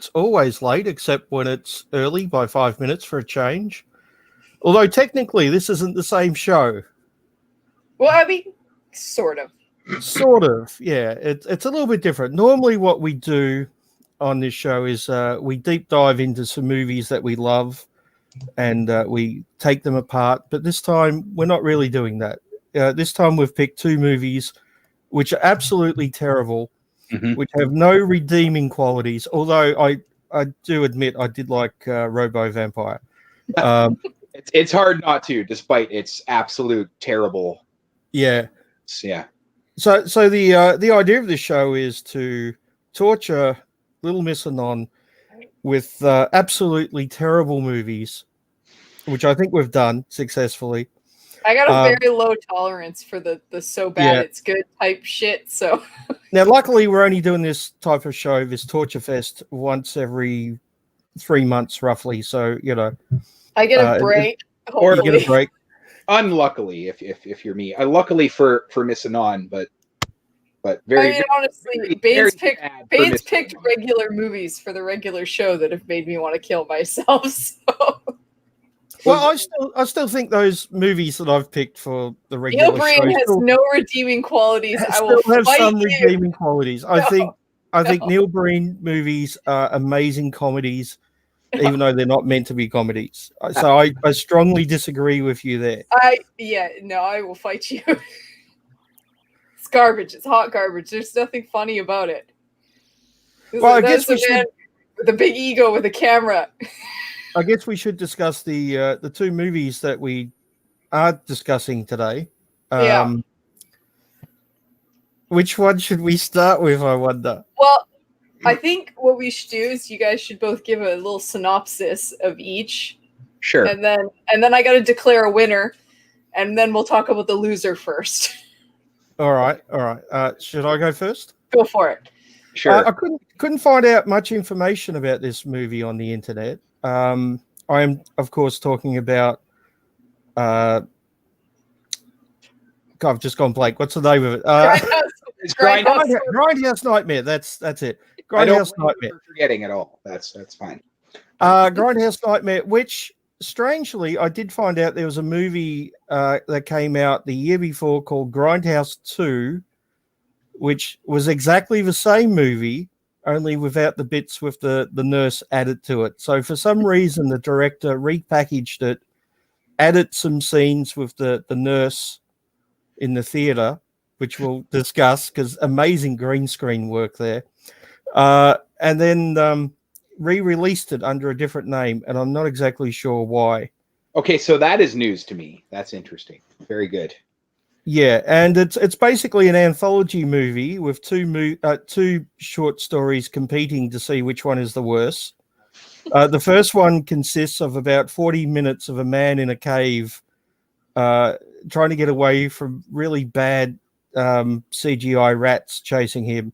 it's always late, except when it's early by 5 minutes for a change. Although technically, this isn't the same show. Well, I mean, sort of. Sort of, yeah. It's a little bit different. Normally, what we do on this show is we deep dive into some movies that we love, and we take them apart. But this time, we're not really doing that. This time, we've picked two movies which are absolutely terrible, which have no redeeming qualities. Although I do admit I did like Robo Vampire. It's hard not to, despite its absolute terrible. Yeah. Yeah. So the idea of this show is to torture Little Miss Anon with absolutely terrible movies, which I think we've done successfully. I got a very low tolerance for the so bad it's good type shit. So now, luckily, we're only doing this type of show, this Tourturefest, once every 3 months, roughly. So I get a break. Or you get a break. Unluckily, if you're me, luckily for Miss Anon, but very. I mean, honestly, Bane's picked regular movies for the regular show that have made me want to kill myself. So. Well, I still think those movies that I've picked for the regular Neil Breen has no redeeming qualities. I will have fight some you. redeeming qualities. I think Neil Breen movies are amazing comedies, even though they're not meant to be comedies. So I strongly disagree with you there. I will fight you. It's garbage. It's hot garbage. There's nothing funny about it. Well, I guess we should, with a big ego with a camera. I guess we should discuss the two movies that we are discussing today. Which one should we start with, I wonder? Well, I think what we should do is you guys should both give a little synopsis of each. Sure. And then I got to declare a winner, and then we'll talk about the loser first. All right. Should I go first? Go for it. Sure. I couldn't find out much information about this movie on the internet. I am, of course, talking about. God, I've just gone blank. What's the name of it? It's Grindhouse Nightmare. That's it. Grindhouse Nightmare. Forgetting it all. That's fine. Grindhouse Nightmare. Which, strangely, I did find out there was a movie that came out the year before called Grindhouse 2, which was exactly the same movie, only without the bits with the nurse added to it. So for some reason, the director repackaged it, added some scenes with the nurse in the theater, which we'll discuss because amazing green screen work there. And then re-released it under a different name, and I'm not exactly sure why. Okay, so that is news to me. That's interesting. Very good. Yeah, and it's basically an anthology movie with two short stories competing to see which one is the worst. The first one consists of about 40 minutes of a man in a cave trying to get away from really bad CGI rats chasing him.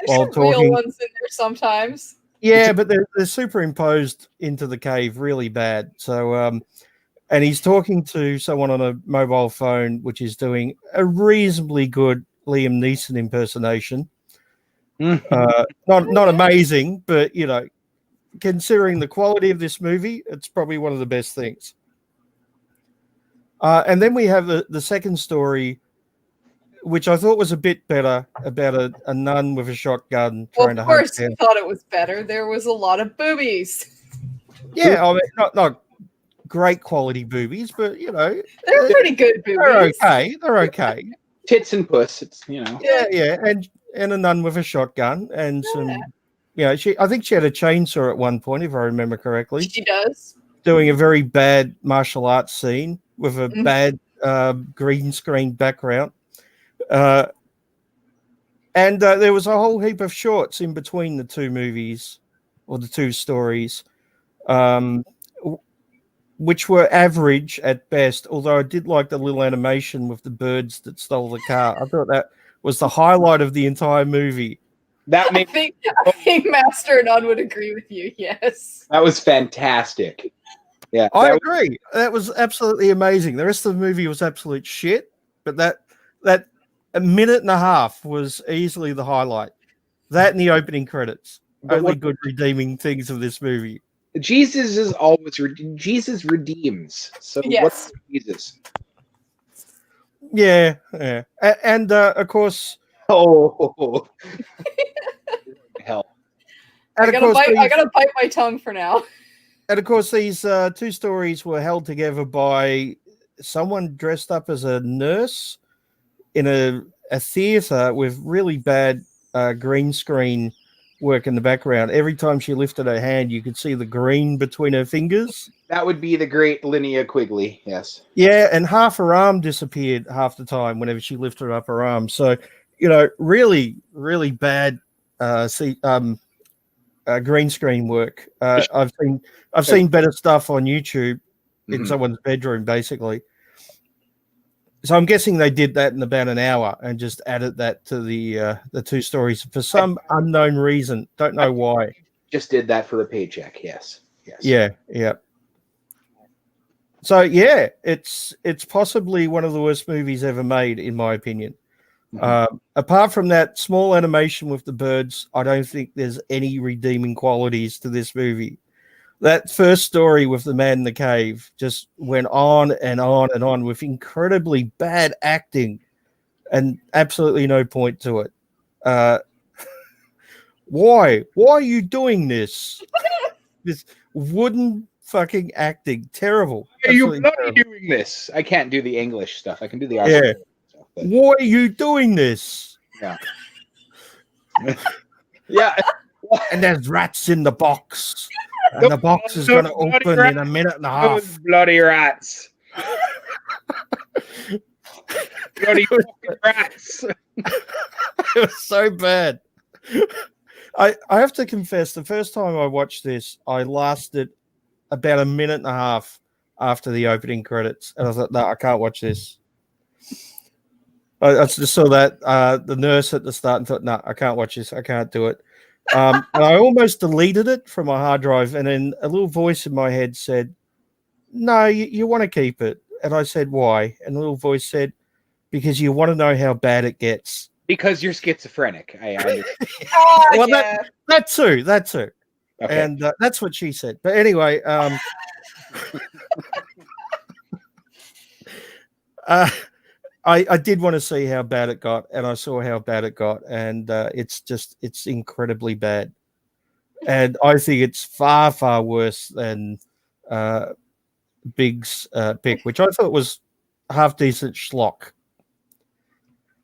There's some real ones in there sometimes. Yeah, but they're superimposed into the cave really bad. So, and he's talking to someone on a mobile phone, which is doing a reasonably good Liam Neeson impersonation. Not amazing, but considering the quality of this movie, it's probably one of the best things. And then we have the second story, which I thought was a bit better, about a nun with a shotgun trying to hunt down. Of course, you thought it was better. There was a lot of boobies. Yeah, I mean, not great quality boobies, but they're pretty good boobies. They're okay. Tits and puss. It's Yeah, and a nun with a shotgun and some. I think she had a chainsaw at one point, if I remember correctly. She does. Doing a very bad martial arts scene with a bad green screen background. And there was a whole heap of shorts in between the two movies or the two stories, which were average at best, although I did like the little animation with the birds that stole the car. I thought that was the highlight of the entire movie. I think Master and On would agree with you, yes. That was fantastic. Yeah, I agree. That was absolutely amazing. The rest of the movie was absolute shit, but that a minute and a half was easily the highlight. That and the opening credits. only good redeeming things of this movie. Jesus is always Jesus redeems. So what's Jesus? Yeah. And of course, oh hell. I gotta bite my tongue for now. And of course, these two stories were held together by someone dressed up as a nurse in a theater with really bad green screen work in the background. Every time she lifted her hand, you could see the green between her fingers. That would be the great Linnea Quigley, yes. Yeah, and half her arm disappeared half the time whenever she lifted up her arm. So, really, really bad green screen work. I've seen better stuff on YouTube in someone's bedroom, basically. So I'm guessing they did that in about an hour and just added that to the two stories for some unknown reason. Don't know why. Just did that for a paycheck. Yes. Yeah. So yeah, it's possibly one of the worst movies ever made, in my opinion. Apart from that small animation with the birds, I don't think there's any redeeming qualities to this movie. That first story with the man in the cave just went on and on and on with incredibly bad acting and absolutely no point to it. Why are you doing this? This wooden fucking acting, terrible. Why are you bloody doing this? I can't do the English stuff. I can do the Australian stuff. But... Why are you doing this? Yeah. Yeah. And there's rats in the box. And the box is going to open in a minute and a half. Those bloody rats. Bloody rats. It was so bad. I have to confess, the first time I watched this, I lasted about a minute and a half after the opening credits. And I was like, no, I can't watch this. I just saw that the nurse at the start and thought, no, I can't watch this. I can't do it. And I almost deleted it from my hard drive, and then a little voice in my head said, no, you want to keep it. And I said, why? And the little voice said, because you want to know how bad it gets. Because you're schizophrenic. Well, yeah. that too. Okay. And that's what she said. But anyway, I did want to see how bad it got, and I saw how bad it got, and it's incredibly bad. And I think it's far, far worse than Big's pick, which I thought was half decent schlock.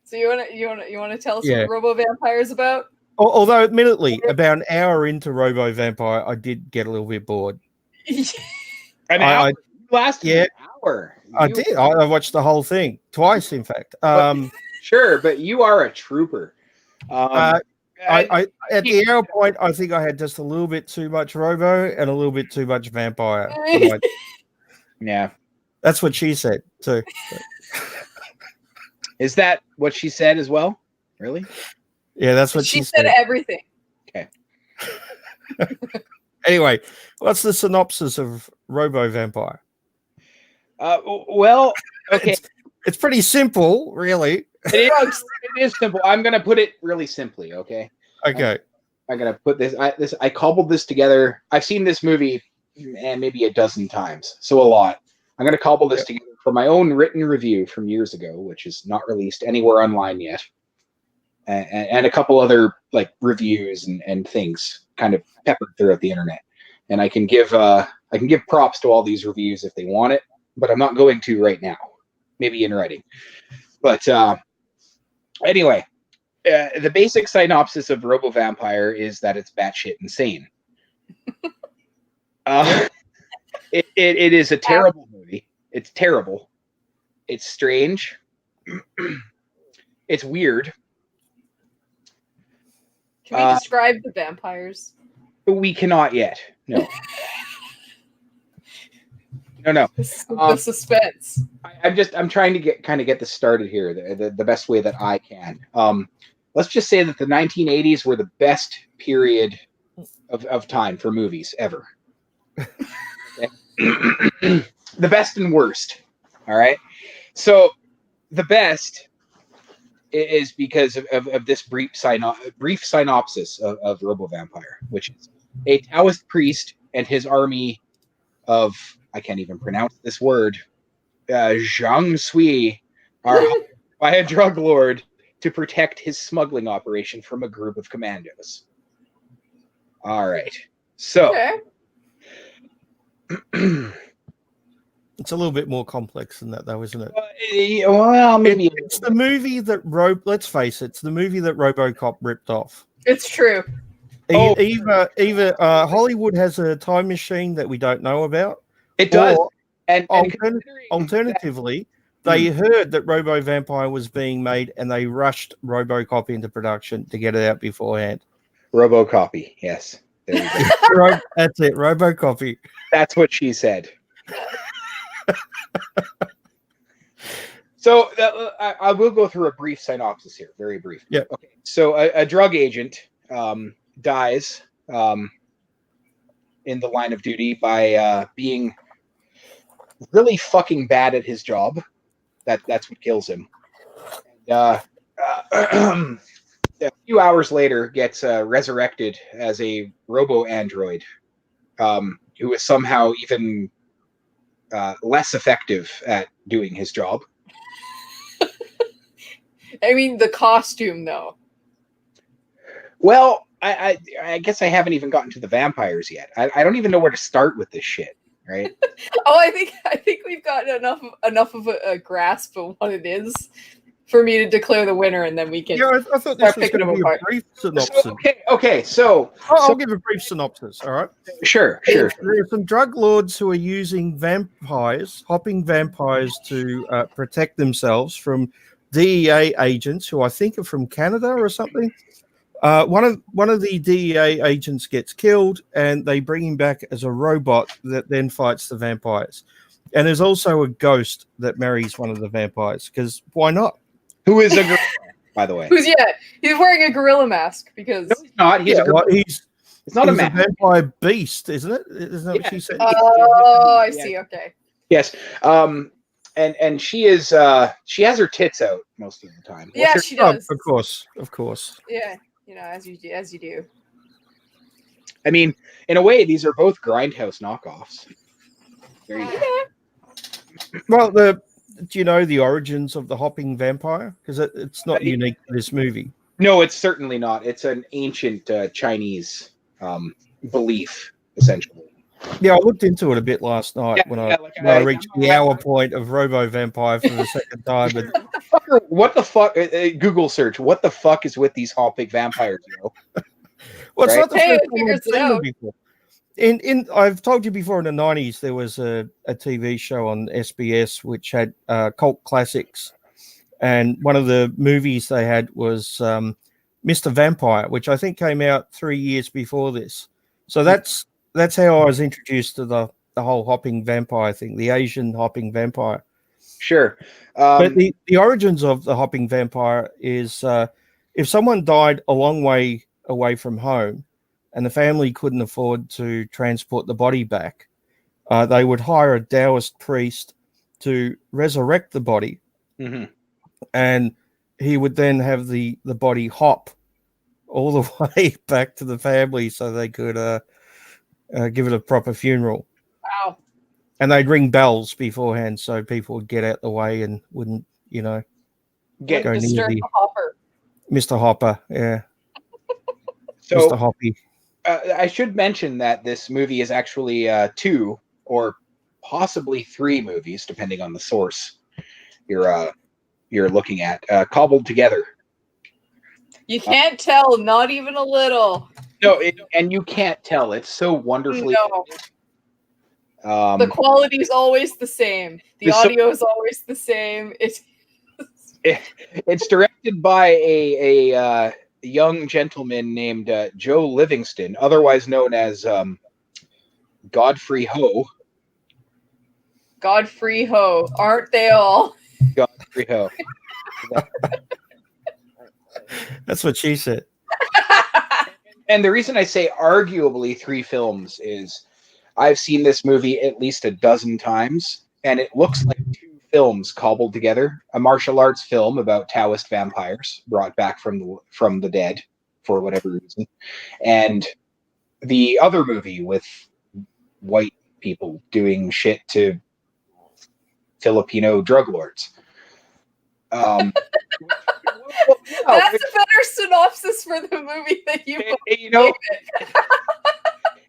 So you want to tell us what Robo Vampire is about? Although, admittedly, about an hour into Robo Vampire, I did get a little bit bored. An hour? Lasted an hour. I did. I watched the whole thing twice, in fact. Sure, but you are a trooper. At the hour point, I think I had just a little bit too much Robo and a little bit too much Vampire. Yeah, that's what she said too. Is that what she said as well? Really? Yeah, that's what she said. Everything. Okay. Anyway, what's the synopsis of Robo Vampire? Well, okay. It's pretty simple, really. It is simple. I'm going to put it really simply, okay? Okay. I'm going to put this. I cobbled this together. I've seen this movie maybe a dozen times, so a lot. I'm going to cobble this together for my own written review from years ago, which is not released anywhere online yet, and a couple other reviews and things kind of peppered throughout the internet. And I can give props to all these reviews if they want it, but I'm not going to right now. Maybe in writing. But anyway, the basic synopsis of Robo Vampire is that it's batshit insane. It is a terrible movie. It's terrible. It's strange. It's weird. Can we describe the vampires? We cannot yet. No. No. The suspense. I'm trying to get this started here the best way that I can. Let's just say that the 1980s were the best period of time for movies ever. The best and worst. All right. So the best is because of this brief synopsis of Robo Vampire, which is a Taoist priest and his army of, I can't even pronounce this word, Zhang Sui, are hired by a drug lord to protect his smuggling operation from a group of commandos. All right. So. Okay. It's a little bit more complex than that, though, isn't it? Well, maybe it's the movie that let's face it, it's the movie that RoboCop ripped off. It's true. Either Hollywood has a time machine that we don't know about. It does. And alternatively, they heard that Robo Vampire was being made and they rushed RoboCop into production to get it out beforehand. RoboCopy, yes. There you go. That's it, RoboCopy. That's what she said. So I will go through a brief synopsis here, very brief. Yeah. Okay. So a drug agent dies in the line of duty by being really fucking bad at his job. That's what kills him. And, a few hours later, gets resurrected as a robo-android who is somehow even less effective at doing his job. I mean, the costume, though. Well, I guess I haven't even gotten to the vampires yet. I don't even know where to start with this shit, right? I think we've gotten enough of a grasp of what it is for me to declare the winner, and then we can. Yeah, I thought this was going to be a brief synopsis. Okay. So I'll give a brief synopsis. All right. Sure. There are some drug lords who are using hopping vampires, to protect themselves from DEA agents who I think are from Canada or something. One of the DEA agents gets killed, and they bring him back as a robot that then fights the vampires. And there's also a ghost that marries one of the vampires, because why not? Who is a gorilla, by the way? He's wearing a gorilla mask because no, he's not. It's not a mask. A vampire beast, isn't it? Isn't that what she said? Oh, I see. Okay. Yes. And she is she has her tits out most of the time. She does. Of course. Yeah, as you do. I mean, in a way, these are both Grindhouse knockoffs. There you go. Well, do you know the origins of the hopping vampire? Because it's not unique to this movie. No, it's certainly not. It's an ancient Chinese belief, essentially. Yeah, I looked into it a bit last night when I reached the hour point of Robo Vampire for the second time. But what the fuck? Google search. What the fuck is with these hopping vampires? Well, it's not the first time I've seen them before. I've told you before, in the 90s, there was a TV show on SBS which had cult classics. And one of the movies they had was Mr. Vampire, which I think came out 3 years before this. So that's how I was introduced to the whole hopping vampire thing, the Asian hopping vampire. Sure. But the origins of the hopping vampire is if someone died a long way away from home and the family couldn't afford to transport the body back, they would hire a Taoist priest to resurrect the body. Mm-hmm. And he would then have the body hop all the way back to the family so they could give it a proper funeral. Wow. And they'd ring bells beforehand so people would get out the way and wouldn't, go near the Hopper. Mr. Hopper, yeah. So, Mr. Hoppy. I should mention that this movie is actually 2 or possibly 3 movies, depending on the source you're looking at, cobbled together. You can't tell, not even a little. No, and you can't tell. It's so wonderfully. No. The quality is always the same. The audio is always the same. It's directed by a young gentleman named Joe Livingston, otherwise known as Godfrey Ho. Godfrey Ho, aren't they all? Godfrey Ho. That's what she said. And the reason I say arguably 3 films is I've seen this movie at least a dozen times, and it looks like 2 films cobbled together, a martial arts film about Taoist vampires brought back from the dead for whatever reason, and the other movie with white people doing shit to Filipino drug lords. Well, That's a better synopsis for the movie that you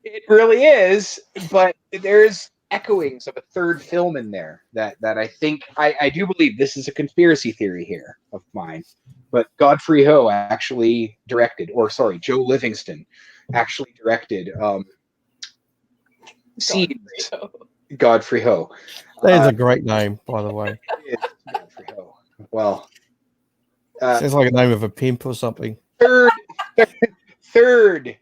it really is, but there's echoings of a third film in there that I think I do believe this is a conspiracy theory here of mine, but Godfrey Ho actually directed, or sorry, Joe Livingston actually directed Seeds. Godfrey Ho. That is a great name, by the way. Godfrey Ho. Well, sounds like a name of a pimp or something. Third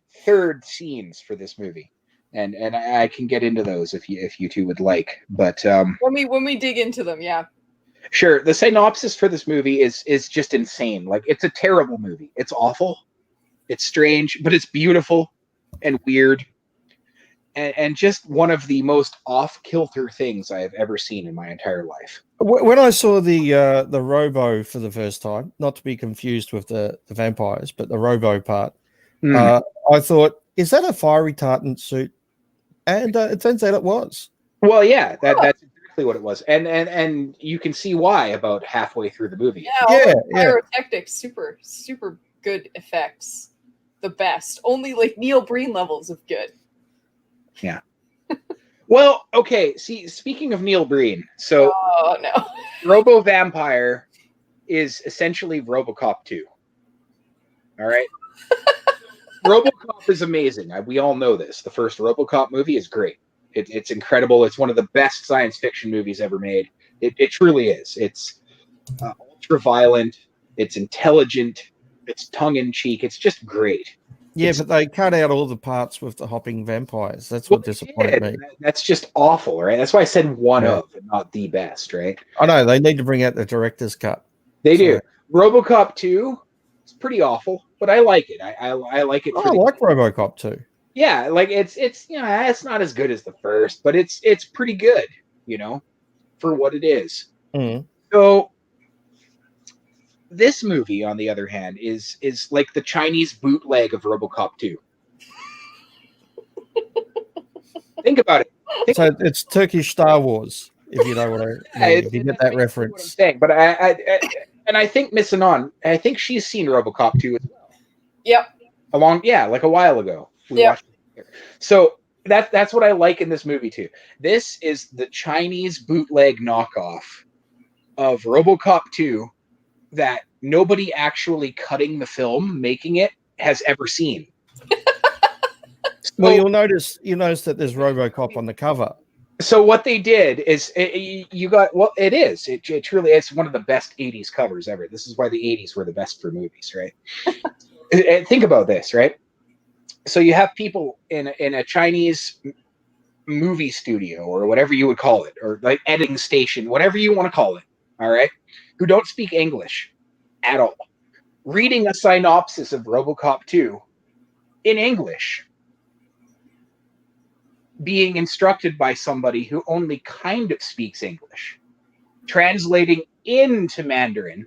scenes for this movie, and I can get into those if you two would like. But when we dig into them, yeah, sure. The synopsis for this movie is just insane. Like, it's a terrible movie. It's awful. It's strange, but it's beautiful and weird, and just one of the most off-kilter things I have ever seen in my entire life. When I saw the Robo for the first time, not to be confused with the vampires, but the Robo part. I thought, is that a fire retardant suit? And it turns out it was. Well, yeah, that's exactly what it was, and you can see why about halfway through the movie. Yeah, pyrotechnics, super good effects, the best. Only like Neil Breen levels of good. Yeah. Well, okay. See, speaking of Neil Breen, so Robo Vampire is essentially RoboCop 2. All right. RoboCop is amazing. We all know this. The first RoboCop movie is great. It's incredible. It's one of the best science fiction movies ever made. It truly is. It's ultra violent. It's intelligent. It's tongue in cheek. It's just great. Yeah, but they cut out all the parts with the hopping vampires. That's what disappointed me. That's just awful, right? That's why I said one of, and not the best, right? I know. They need to bring out the director's cut. They do. RoboCop 2, it's pretty awful, but I like it. I like it. I like RoboCop 2. Yeah, like it's it's not as good as the first, but it's pretty good, for what it is. So this movie, on the other hand, is like the Chinese bootleg of RoboCop 2. Think about it. It's Turkish Star Wars, if you know what I mean. If you get that reference. What I'm saying, but I think Miss Anon, I think she's seen RoboCop 2 as well. Yep. Like a while ago. We watched it. So that's what I like in this movie too. This is the Chinese bootleg knockoff of RoboCop 2 that nobody actually cutting the film, making it, has ever seen. Well, you'll notice that there's RoboCop on the cover. So what they did is it truly is one of the best 80s covers ever. This is why the 80s were the best for movies, right? Think about this, right? So you have people in a Chinese movie studio, or whatever you would call it, or like editing station, whatever you want to call it, all right, who don't speak English at all, reading a synopsis of RoboCop 2 in English, being instructed by somebody who only kind of speaks English, translating into Mandarin,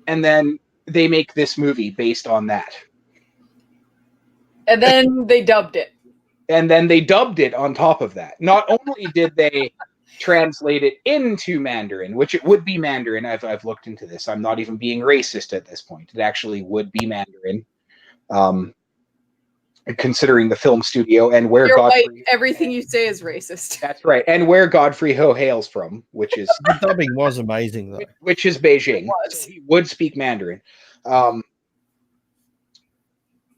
and then they make this movie based on that. And then they dubbed it. And then they dubbed it on top of that. Not only did they translate it into Mandarin, which it would be Mandarin. I've looked into this. I'm not even being racist at this point. It actually would be Mandarin. Considering the film studio and where everything you say is racist. That's right, and where Godfrey Ho hails from, which is the dubbing was amazing though. Which is Beijing. So he would speak Mandarin.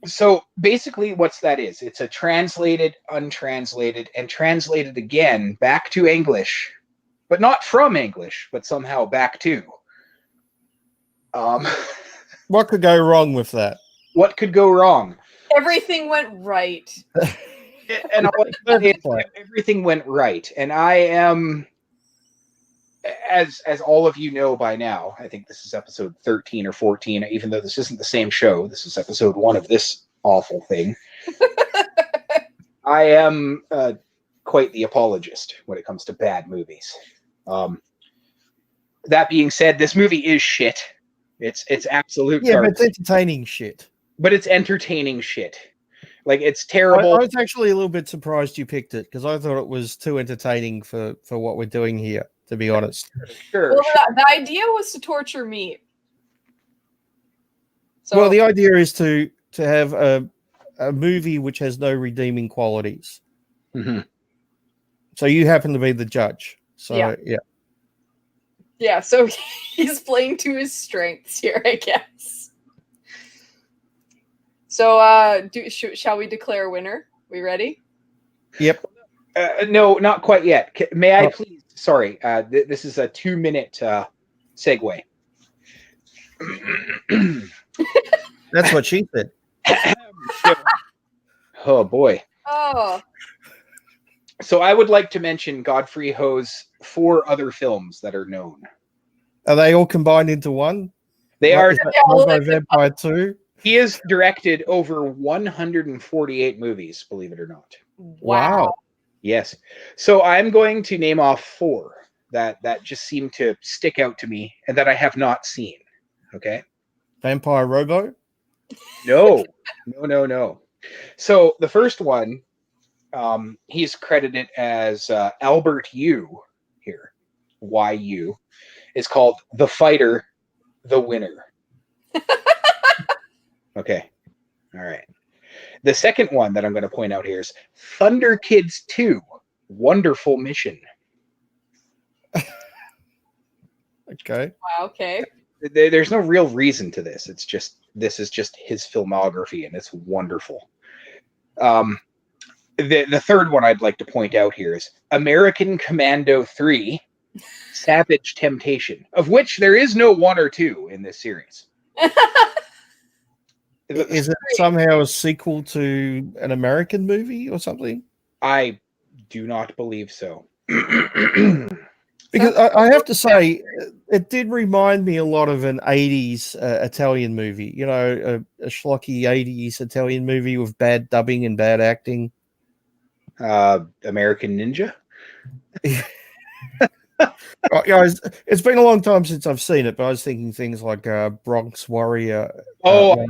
So basically, what's that is? It's a translated, untranslated, and translated again back to English, but not from English, but somehow back to. What could go wrong with that? What could go wrong? Everything went right. And everything went right. And I am, as all of you know by now, I think this is episode 13 or 14, even though this isn't the same show. This is episode 1 of this awful thing. I am quite the apologist when it comes to bad movies. That being said, this movie is shit. It's absolute Yeah, but garbage. it's entertaining shit. But it's entertaining shit. Like, it's I terrible. was actually a little bit surprised you picked it because I thought it was too entertaining for what we're doing here, to be honest. Sure. Well, the idea was to torture meat. So, Well, the idea is to have a movie which has no redeeming qualities. Mm-hmm. So you happen to be the judge. So yeah. Yeah, so he's playing to his strengths here, I guess. So, shall we declare a winner? We ready? Yep. No, not quite yet. May I please? Sorry, this is a 2-minute segue. That's what she said. Oh boy. Oh. So I would like to mention Godfrey Ho's 4 other films that are known. Are they all combined into one? They are. Vampire 2. He has directed over 148 movies, believe it or not. Wow. Yes. So I'm going to name off 4 that just seem to stick out to me and that I have not seen. Okay. Vampire Robo? No. So the first one, he's credited as Albert Yu here. YU. Is called The Fighter, The Winner. Okay. All right. The second one that I'm going to point out here is Thunder Kids 2, Wonderful Mission. Okay. Wow, okay. There's no real reason to this. This is just his filmography, and it's wonderful. The third one I'd like to point out here is American Commando 3, Savage Temptation, of which there is no 1 or 2 in this series. Is it somehow a sequel to an American movie or something? I do not believe so. Because I have to say, it did remind me a lot of an 80s Italian movie. You know, a schlocky 80s Italian movie with bad dubbing and bad acting. American Ninja? It's been a long time since I've seen it, but I was thinking things like Bronx Warrior. And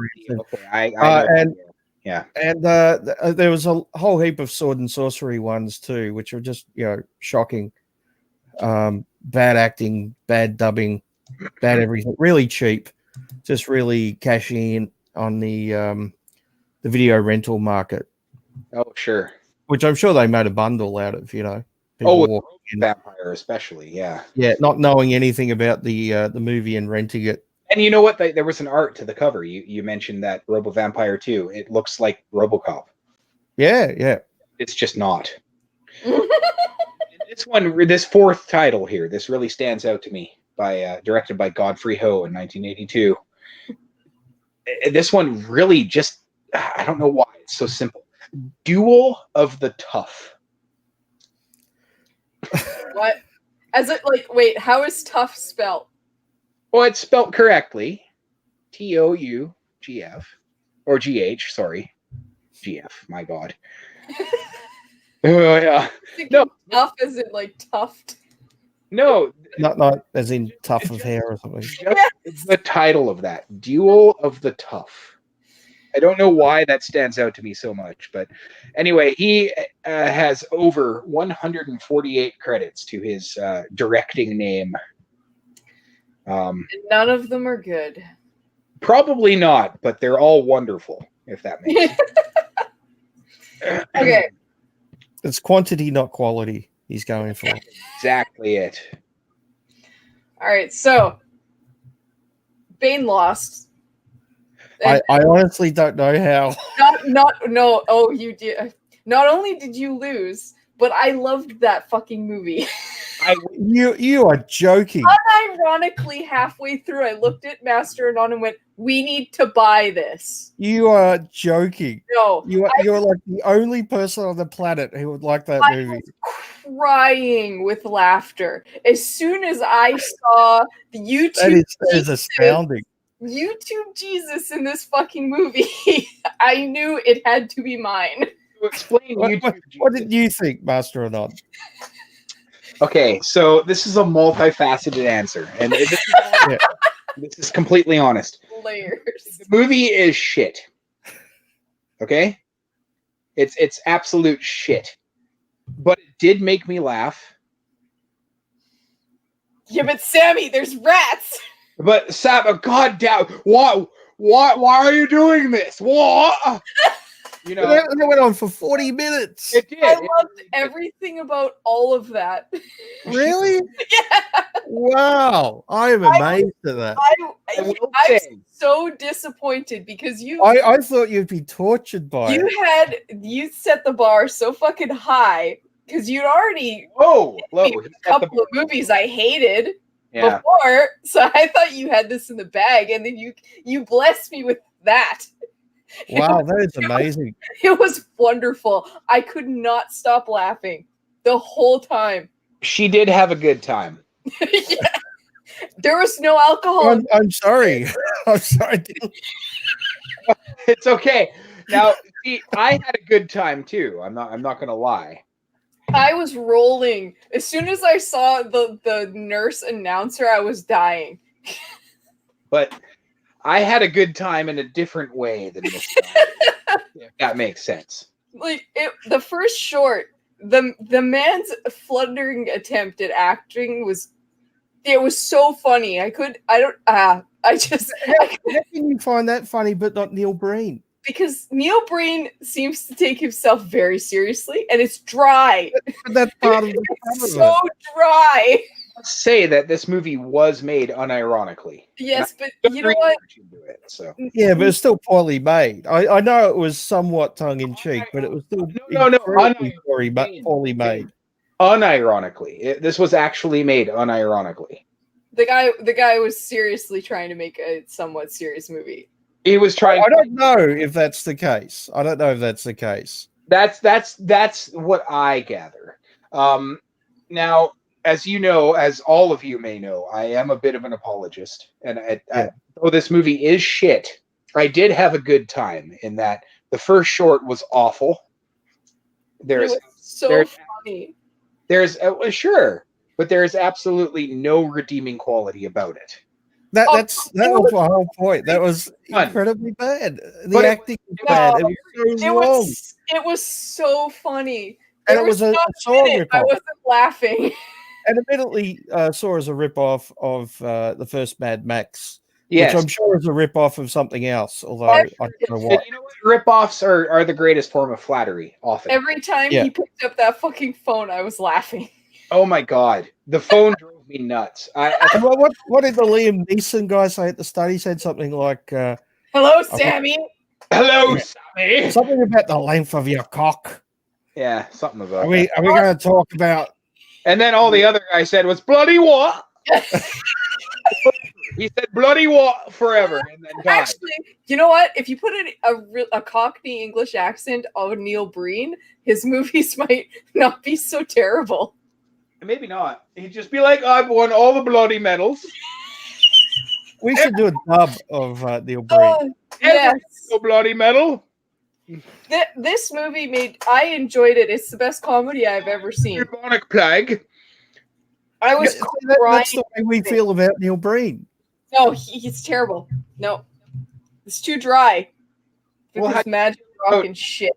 there was a whole heap of sword and sorcery ones too, which were just shocking. Bad acting, bad dubbing, bad everything. Really cheap, just really cashing in on the video rental market. Oh sure. Which I'm sure they made a bundle out of. Vampire especially, yeah. Yeah, not knowing anything about the movie and renting it. And you know what? There was an art to the cover. You mentioned that Robo Vampire 2. It looks like RoboCop. Yeah. It's just not. This fourth title here, this really stands out to me. Directed by Godfrey Ho in 1982. This one really just, I don't know why it's so simple. Duel of the Tough. What? Wait, how is tough spelled? Well, it's spelled correctly. TOUGF. Or GH, sorry. GF, my God. Oh, yeah. No. Tough as in like tuft? No. Not as in tuft of hair or something. Just the title of that. Duel of the Tough. I don't know why that stands out to me so much, but anyway, he has over 148 credits to his directing name. None of them are good. Probably not, but they're all wonderful, if that makes sense. Okay. It's quantity, not quality he's going for. Exactly it. All right, so Bane lost. I honestly don't know how. No. Oh, you did. Not only did you lose, but I loved that fucking movie. You are joking. Unironically, halfway through, I looked at Master Anon and went, "We need to buy this." You are joking. No, you're like the only person on the planet who would like that movie. I was crying with laughter as soon as I saw the YouTube. That is astounding. YouTube Jesus in this fucking movie. I knew it had to be mine. Explain what did you think, Master or not? Okay, so this is a multifaceted answer, and Yeah. this is completely honest. Layers. The movie is shit. Okay? It's absolute shit. But it did make me laugh. Yeah, but Sammy, there's rats. But Sam, goddamn, why are you doing this? What? You know, That went on for 40 minutes. it did. I It loved really did. everything about all of that. Really? Yeah, Wow. I am amazed at that. I will I'm say, so disappointed because I thought you'd be tortured by it. you set the bar so fucking high because you'd already low. a couple of movies I hated Yeah. before, so I thought you had this in the bag, and then you blessed me with that. Wow, that is amazing. It was wonderful. I could not stop laughing the whole time. She did have a good time. Yeah. There was no alcohol. I'm sorry. I'm sorry. It's okay. Now, see, I had a good time too. I'm not gonna lie. I was rolling. As soon as I saw the nurse announcer, I was dying. But I had a good time in a different way than this guy, if that makes sense. Like the first short, the man's flundering attempt at acting was so funny. I just How can you find that funny but not Neil Breen? because Neil Breen seems to take himself very seriously, and it's dry. But that's part of the fun It's of so dry. Let's say that this movie was made unironically. Yes, but And you know what? into it, so. Yeah, but it's still poorly made. I know it was somewhat tongue in cheek, but it was still No, incredibly poorly made. Unironically, this was actually made unironically. The guy was seriously trying to make a somewhat serious movie. He was trying. I don't know if that's the case. I don't know if that's the case. That's what I gather. Now, as you know, as all of you may know, I am a bit of an apologist, and though this movie is shit, I did have a good time in that the first short was awful. It was so funny. There's sure, but there's absolutely no redeeming quality about it. That was the whole point. That was incredibly bad. The acting was bad. It was so long. It was so funny. And it was a Saw ripoff. I wasn't laughing. And admittedly, Saw is a ripoff of the first Mad Max, yes. Which I'm sure is a ripoff of something else, although I don't know what. You know what? Ripoffs are the greatest form of flattery, often. Every time he picked up that fucking phone, I was laughing. Oh my god. The phone drove me nuts. What did the Liam Neeson guy say at the start? He said something like, hello, Sammy. Hello, Sammy. Something about the length of your cock. Yeah, something about Are we going to talk about... And then all the other guy said was, bloody what? He said, bloody what forever, and then died. Actually, you know what? If you put a Cockney English accent on Neil Breen, his movies might not be so terrible. Maybe not. He'd just be like, I've won all the bloody medals. We should do a dub of Neil Breen. Yes. Bloody medal. This movie I enjoyed it. It's the best comedy I've ever seen. Bubonic plague. I was crying. That's the way we feel about Neil Breen. No, he's terrible. No, it's too dry. Well, magic rock and shit.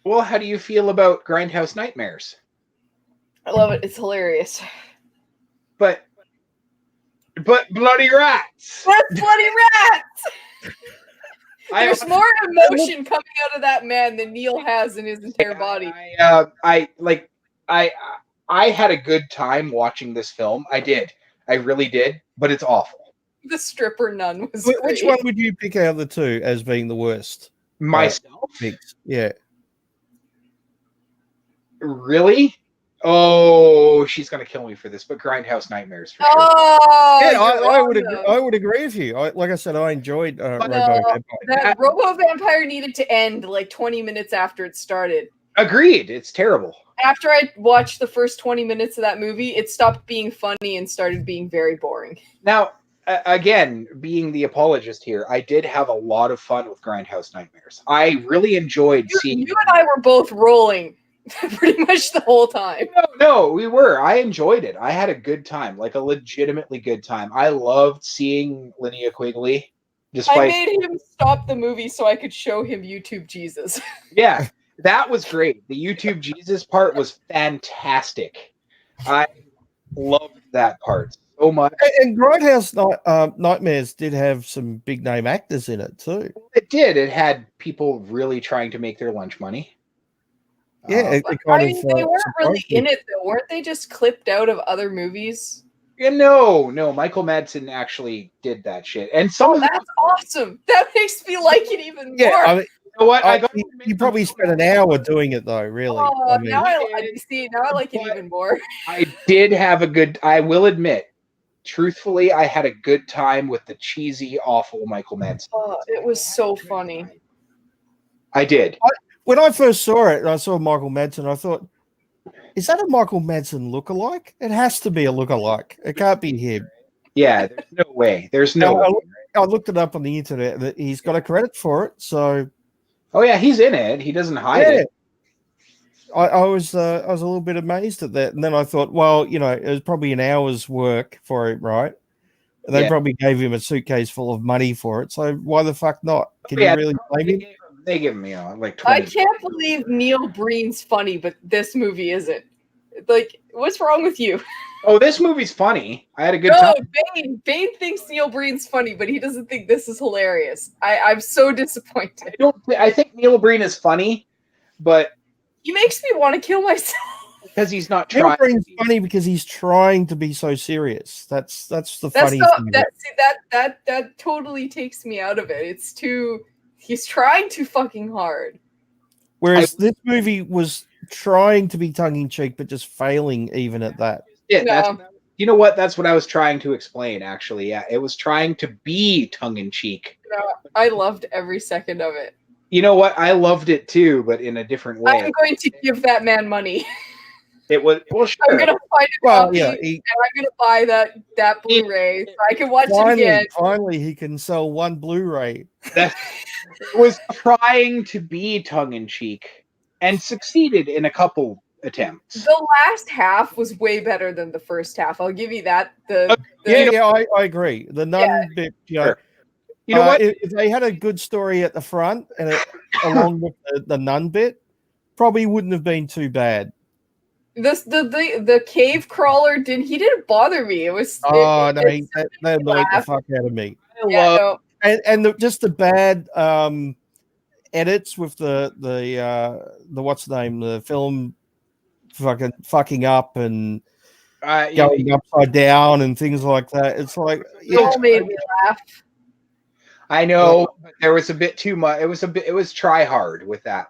Well, how do you feel about Grindhouse Nightmares? I love it. It's hilarious. But bloody rats. That's bloody rats. There's more emotion coming out of that man than Neil has in his entire body. I had a good time watching this film. I did. I really did. But it's awful. The stripper nun was Which one would you pick out of the two as being the worst? Myself? Yeah. Really? Oh, she's gonna kill me for this, but Grindhouse Nightmares for sure. Oh, yeah, I would agree with you. Like I said, I enjoyed Robo Vampire. That Robo Vampire needed to end like 20 minutes after it started. Agreed. It's terrible. After I watched the first 20 minutes of that movie, it stopped being funny and started being very boring. Now, again, being the apologist here, I did have a lot of fun with Grindhouse Nightmares. I really enjoyed seeing. You and I were both rolling. pretty much the whole time. No, we were. I enjoyed it. I had a good time, like a legitimately good time. I loved seeing Linnea Quigley. I made him stop the movie so I could show him YouTube Jesus. Yeah, that was great. The YouTube Jesus part was fantastic. I loved that part so much. And Grindhouse Nightmares did have some big name actors in it too. It did. It had people really trying to make their lunch money. Yeah, they weren't really in it though, weren't they? Just clipped out of other movies. Yeah, no. Michael Madsen actually did that shit, and that's awesome. That makes me like it even more. Yeah, I mean, you know what? You probably spent an hour doing it though, really. Oh, now I like it even more. I did have a good. I will admit, truthfully, I had a good time with the cheesy, awful Michael Madsen. Oh, it was so funny. I did. When I first saw it, and I saw Michael Madsen, I thought, is that a Michael Madsen lookalike? It has to be a lookalike. It can't be him. Yeah, there's no way. There's no way. I looked it up on the internet that he's got a credit for it. So, oh yeah, he's in it. He doesn't hide it. I was a little bit amazed at that, and then I thought, well, you know, it was probably an hour's work for it, right? And they probably gave him a suitcase full of money for it. So why the fuck not? Can you really blame him? They give him, like 20. I can't believe Neil Breen's funny, but this movie isn't. Like, what's wrong with you? Oh, this movie's funny. I had a good time. Bane thinks Neil Breen's funny, but he doesn't think this is hilarious. I'm so disappointed. I think Neil Breen is funny, but he makes me want to kill myself. Because he's not trying. Neil Breen's funny because he's trying to be so serious. That's the funny thing. That totally takes me out of it. It's too. He's trying too fucking hard. Whereas this movie was trying to be tongue-in-cheek, but just failing even at that. Yeah, you know what? That's what I was trying to explain, actually. Yeah, it was trying to be tongue-in-cheek. No, I loved every second of it. You know what? I loved it too, but in a different way. I'm going to give that man money. It was sure. I'm gonna find a copy, and I'm gonna buy that Blu-ray so I can watch it again. Finally, he can sell one Blu-ray. It was trying to be tongue-in-cheek and succeeded in a couple attempts. The last half was way better than the first half. I'll give you that. I agree. The nun bit, sure. You know what? If they had a good story at the front and along with the nun bit, probably wouldn't have been too bad. The cave crawler didn't bother me. It was they annoyed the fuck out of me. And just the bad edits with the what's the name, the film fucking up and going upside down and things like that. It's like it all made me laugh. I know, but there was a bit too much. It was try hard with that.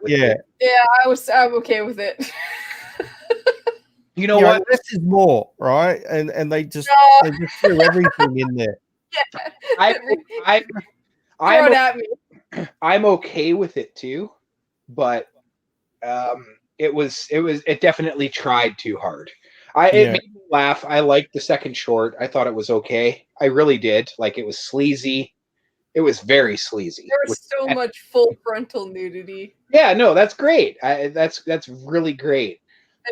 I'm okay with it. You know what? This is more, right? And they just threw everything in there. Yeah. I'm okay with it too, but it definitely tried too hard. It made me laugh. I liked the second short. I thought it was okay. I really did. Like, it was sleazy. It was very sleazy. There was so much full frontal nudity. Yeah, no, that's great. That's really great.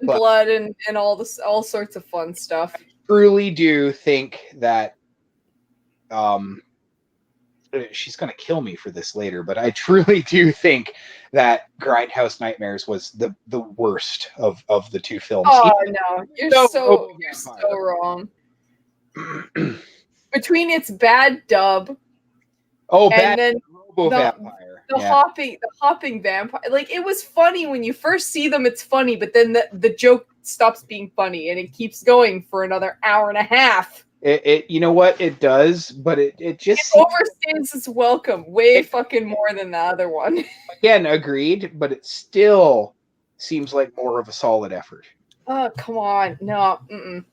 And blood and all sorts of fun stuff. I truly do think that she's gonna kill me for this later, but I truly do think that Grindhouse Nightmares was the worst of the two films. Oh no, you're so wrong. Between its bad dub, and then Robo-Vampire. The hopping vampire. Like, it was funny when you first see them, it's funny, but then the joke stops being funny and it keeps going for another hour and a half. It you know what? It does, but it just overstays its welcome way fucking more than the other one. Again, agreed, but it still seems like more of a solid effort. Oh, come on. No. Mm-mm.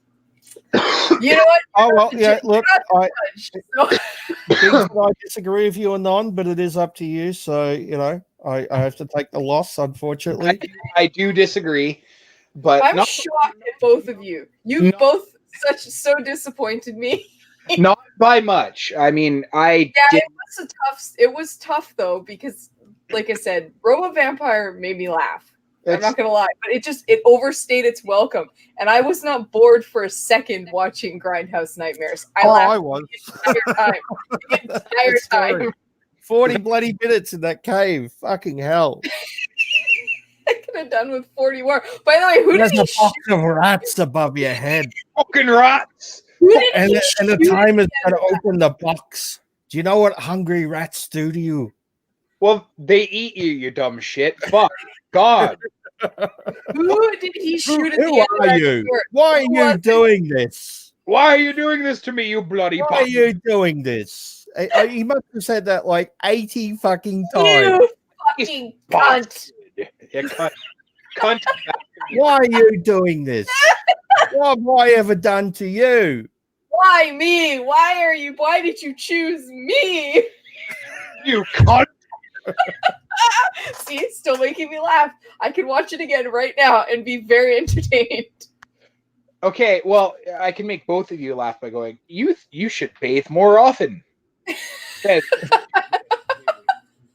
You know what? Oh, well, yeah, look, I disagree with you, Anon, but it is up to you. So, you know, I have to take the loss, unfortunately. I do disagree, but I'm shocked at both of you. You've both so disappointed me. Not by much. I mean, it was tough though, because like I said, Robo-Vampire made me laugh. I'm not gonna lie, but it overstayed its welcome, and I was not bored for a second watching Grindhouse Nightmares. I laughed was. the entire time. The entire That's scary. time. 40 bloody minutes in that cave. Fucking hell. I could have done with 40 more. By the way, who There's did he a box shoot? of rats above your head. Fucking rats. Who did And he the shoot timer's again? going to open the box. Do you know what hungry rats do to you? Well, they eat you, you dumb shit. Fuck. God. Who did he shoot at the Who end of are that you? short? Why are Who you was it? doing this? Why are you doing this to me, you bloody Why are bastard? you doing this? He must have said that like 80 fucking times. You fucking cunt. Yeah, cunt. Why are you doing this? What have I ever done to you? Why me? Why did you choose me? You cunt. See, it's still making me laugh. I can watch it again right now and be very entertained. Okay, well, I can make both of you laugh by going, you should bathe more often. What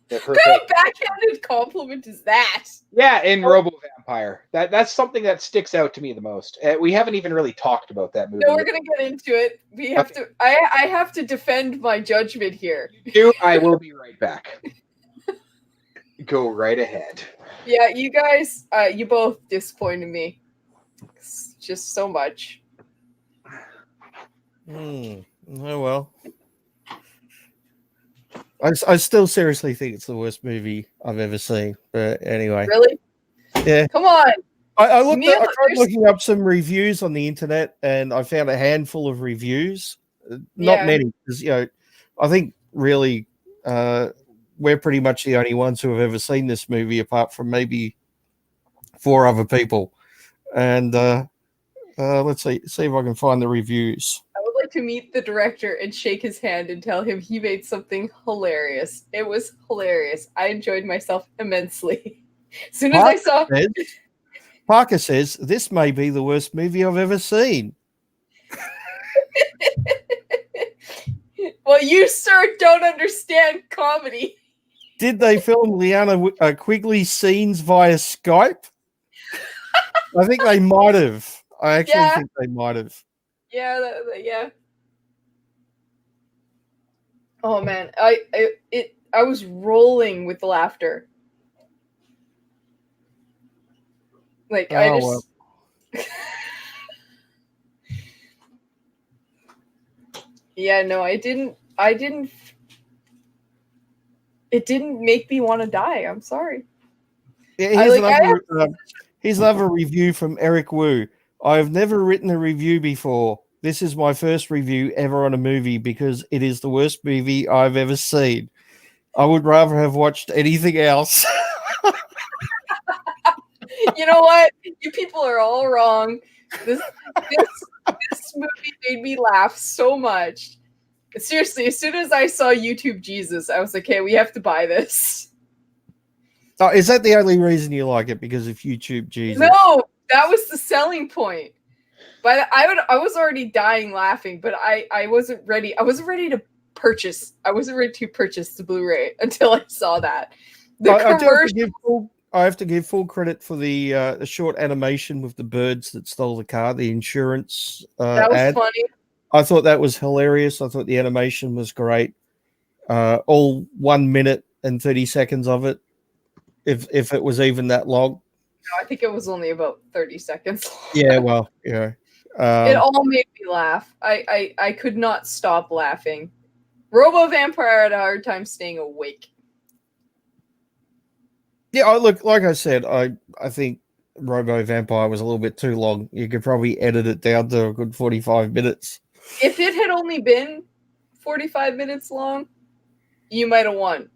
kind of backhanded compliment is that? Yeah, in Robo Vampire. That's something that sticks out to me the most. We haven't even really talked about that movie. No, we're gonna get into it. We have to. I have to defend my judgment here. I will be right back. Go right ahead. Yeah, you guys, you both disappointed me. It's just so much. Oh well. I still seriously think it's the worst movie I've ever seen. But anyway. Really? Yeah. Come on. I Neil, tried looking up some reviews on the internet, and I found a handful of reviews. Not many, because I think really we're pretty much the only ones who have ever seen this movie, apart from maybe 4 other people. And let's see if I can find the reviews. I would like to meet the director and shake his hand and tell him he made something hilarious. It was hilarious. I enjoyed myself immensely. As soon as I saw... Parker says, this may be the worst movie I've ever seen. Well, you, sir, don't understand comedy. Did they film Liana Quigley scenes via Skype? I think they might have. I actually think they might have. Yeah, yeah. Oh man, I was rolling with laughter. Like I just. Well. Yeah, no, I didn't. It didn't make me want to die. I'm sorry. Yeah, here's another review from Eric Wu. I've never written a review before. This is my first review ever on a movie because it is the worst movie I've ever seen. I would rather have watched anything else. You know what? You people are all wrong. This movie made me laugh so much. Seriously, as soon as I saw YouTube Jesus, I was like, "Okay, we have to buy this." Oh, is that the only reason you like it? Because of YouTube Jesus? No, that was the selling point. But I was already dying laughing, but I wasn't ready. I wasn't ready to purchase. I wasn't ready to purchase the Blu-ray until I saw that. I have to give full credit for the short animation with the birds that stole the car, the insurance that was ad. funny. I thought that was hilarious. I thought the animation was great. All 1 minute and 30 seconds of it, if it was even that long. No, I think it was only about 30 seconds long. Yeah, well, yeah. It all made me laugh. I could not stop laughing. Robo Vampire had a hard time staying awake. Yeah, look, like I said, I think Robo Vampire was a little bit too long. You could probably edit it down to a good 45 minutes. If it had only been 45 minutes long, you might have won.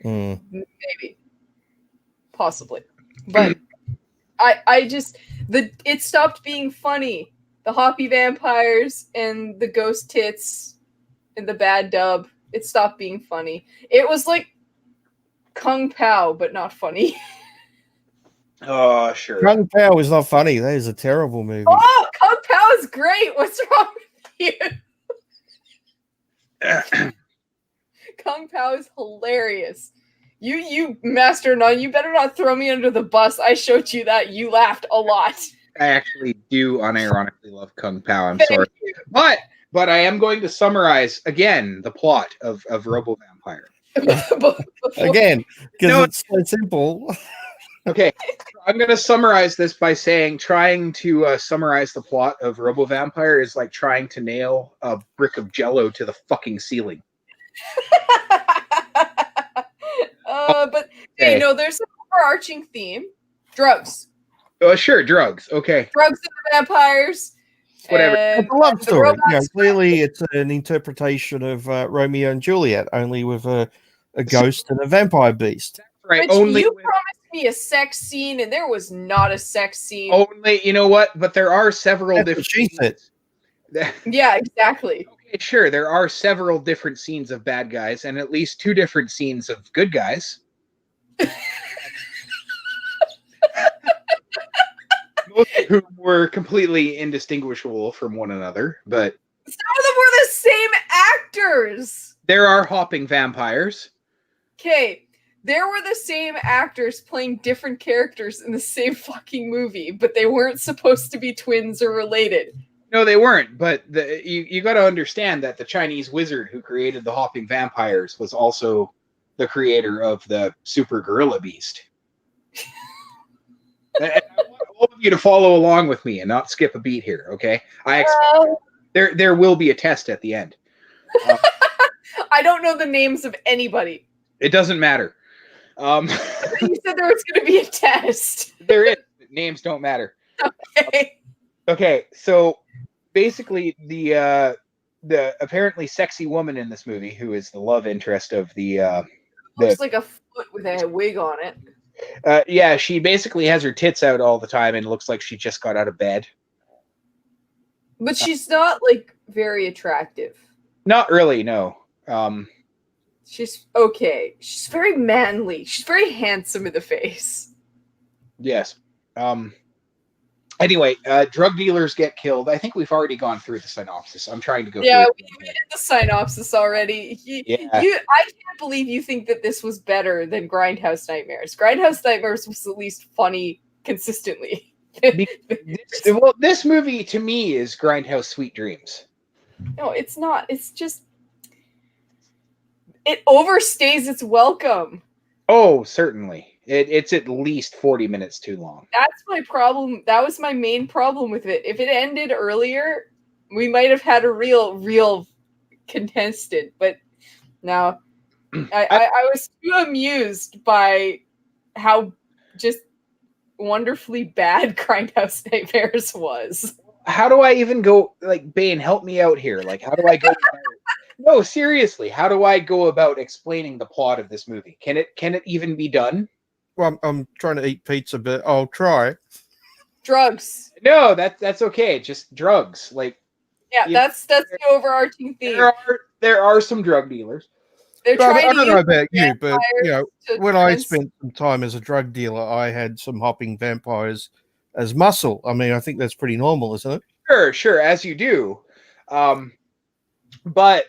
Maybe. Possibly. But it stopped being funny. The hoppy vampires and the ghost tits and the bad dub, it stopped being funny. It was like Kung Pao, but not funny. Oh, sure. Kung Pao is not funny. That is a terrible movie. Oh, Kung Pao is great. What's wrong with you? Kung Pao is hilarious. You Master Nun, you better not throw me under the bus. I showed you that. You laughed a lot. I actually do unironically love Kung Pao. I'm Thank sorry. you. But I am going to summarize again the plot of Robo Vampire. Again, because No. it's so simple. Okay, I'm going to summarize this by saying trying to summarize the plot of Robo Vampire is like trying to nail a brick of Jello to the fucking ceiling. But hey, no, there's an overarching theme: drugs. Sure, drugs. Okay, Drugs and vampires. Whatever. And It's a love the story. robots- Clearly, it's an interpretation of Romeo and Juliet, only with a ghost and a vampire beast. right. Which Only you promised me a sex scene, and there was not a sex scene. only you know what? But there are several That's what different. she said. Yeah, exactly. Okay, sure. There are several different scenes of bad guys, and at least 2 different scenes of good guys. Most of whom were completely indistinguishable from one another, but Some of them were the same actors. there are hopping vampires. Okay, there were the same actors playing different characters in the same fucking movie, but they weren't supposed to be twins or related. No, they weren't, but you got to understand that the Chinese wizard who created the hopping vampires was also the creator of the super gorilla beast. And I want all of you to follow along with me and not skip a beat here, okay? I expect there will be a test at the end. I don't know the names of anybody. It doesn't matter. You said there was going to be a test. There is. Names don't matter. Okay. Okay, so basically the apparently sexy woman in this movie, who is the love interest of Looks like a foot with a wig on it. yeah, she basically has her tits out all the time and looks like she just got out of bed. But she's not like very attractive. Not really, no. She's okay. She's very manly. She's very handsome in the face. Yes. Anyway, drug dealers get killed. I think we've already gone through the synopsis. I'm trying to go Yeah, through we did the synopsis already. Yeah. I can't believe you think that this was better than Grindhouse Nightmares. Grindhouse Nightmares was at least funny consistently. This movie to me is Grindhouse Sweet Dreams. No, it's not. It's just it overstays its welcome. Oh, certainly. It's at least 40 minutes too long. That's my problem. That was my main problem with it. If it ended earlier, we might have had a real contestant. But no, I was too amused by how just wonderfully bad Grindhouse Nightmares was. How do I even go, like, Bane, help me out here. Like, how do I go? No, seriously, how do I go about explaining the plot of this movie? Can it even be done? Well, I'm trying to eat pizza, but I'll try. Drugs. No, that's okay. Just drugs. Like, Yeah, that's the overarching theme. There are some drug dealers. They're Well, trying I to don't know use about you, but vampires to when I spent some time as a drug dealer, I had some hopping vampires as muscle. I mean, I think that's pretty normal, isn't it? Sure, as you do. But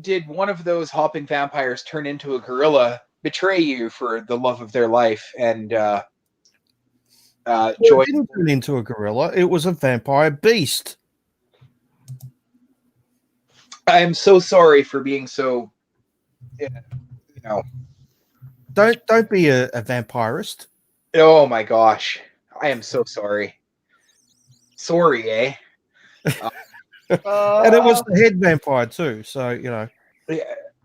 did one of those hopping vampires turn into a gorilla, betray you for the love of their life, and It join? didn't turn into a gorilla. It was a vampire beast. I am so sorry for being so, Don't be a vampirist. Oh my gosh, I am so sorry. Sorry, eh? And it was the head vampire too, so Yeah.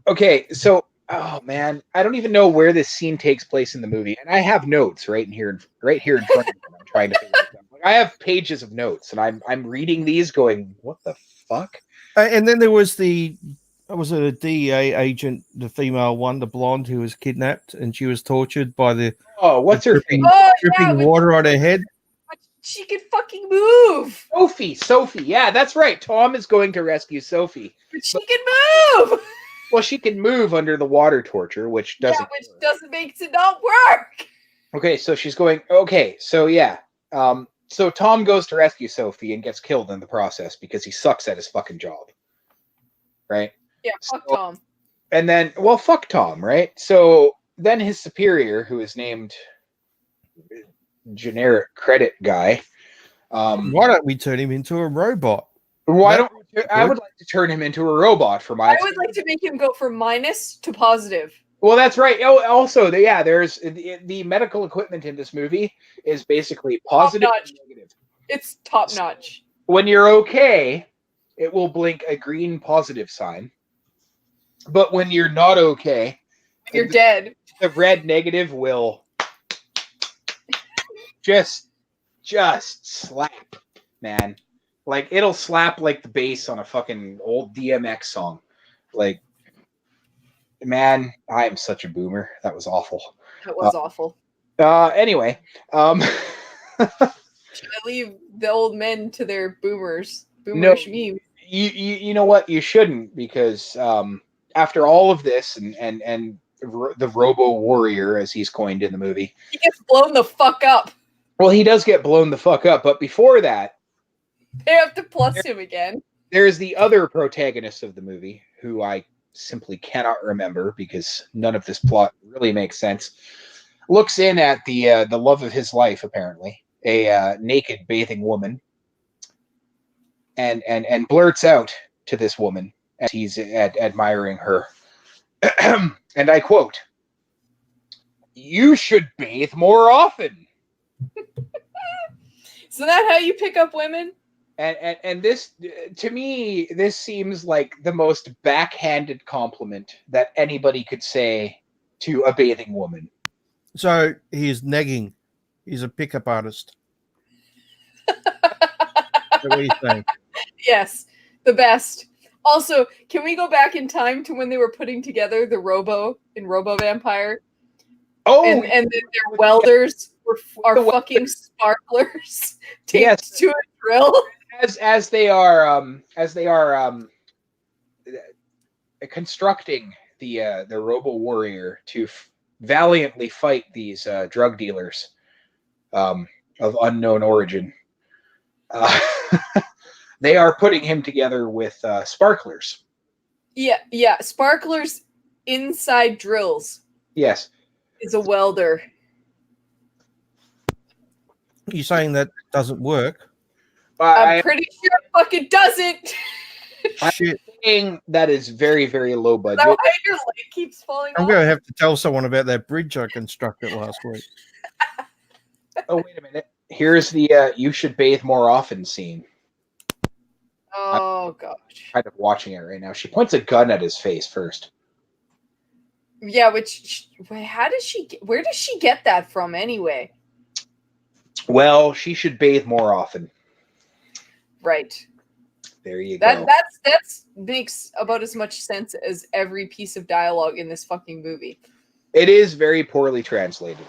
Okay, so oh man, I don't even know where this scene takes place in the movie, and I have notes right here in front of me. I'm trying to figure this out. Like, I have pages of notes, and I'm reading these, going, "What the fuck?" And then there was was it a DEA agent, the female one, the blonde, who was kidnapped and she was tortured by the What's her face? dripping water on her head. She could fucking move. Sophie. Yeah, that's right. Tom is going to rescue Sophie. But she can move. Well, she can move under the water torture, which doesn't. Yeah, which doesn't make it not work. Okay, so she's going. Okay, so yeah. So Tom goes to rescue Sophie and gets killed in the process because he sucks at his fucking job. Right? Yeah, fuck Tom. And then, well, fuck Tom, right? So then his superior, who is named generic credit guy. Why don't we turn him into a robot? Why don't we, I would like to turn him into a robot for my. I would like to make him go from minus to positive. Well, that's right. Oh, also, there's the medical equipment in this movie is basically positive and negative. It's top notch. When you're okay, it will blink a green positive sign. But when you're not okay, you're dead. The red negative will just slap, man. Like it'll slap like the bass on a fucking old DMX song. Like, man, I am such a boomer. That was awful. That was awful. Anyway, should I leave the old men to their boomerish memes? You know what? You shouldn't, because after all of this and the Robo Warrior, as he's coined in the movie, he gets blown the fuck up. Well, he does get blown the fuck up, but before that, they have to plus him again. There's the other protagonist of the movie, who I simply cannot remember because none of this plot really makes sense. Looks in at the love of his life, apparently, a naked bathing woman, and blurts out to this woman as he's admiring her, and I quote, "You should bathe more often." Isn't that how you pick up women? And this, to me, this seems like the most backhanded compliment that anybody could say to a bathing woman. So he's negging. He's a pickup artist. What are you saying? Yes, the best. Also, can we go back in time to when they were putting together the Robo in Robo Vampire? Oh, and their welders are fucking sparklers taped to a drill. As they are constructing the Robo Warrior to valiantly fight these drug dealers of unknown origin, they are putting him together with sparklers. Yeah, sparklers inside drills. Yes, is a welder. You saying that doesn't work? I'm pretty sure it fucking doesn't. Shit. That is very, very low budget. Is that why your leg keeps falling I'm off? going to have to tell someone about that bridge I constructed last week. Oh, wait a minute. Here's the "you should bathe more often" scene. Oh, gosh. I'm kind of watching it right now. She points a gun at his face first. Yeah, where does she get that from anyway? Well, she should bathe more often. Right. There you go. That's makes about as much sense as every piece of dialogue in this fucking movie. It is very poorly translated.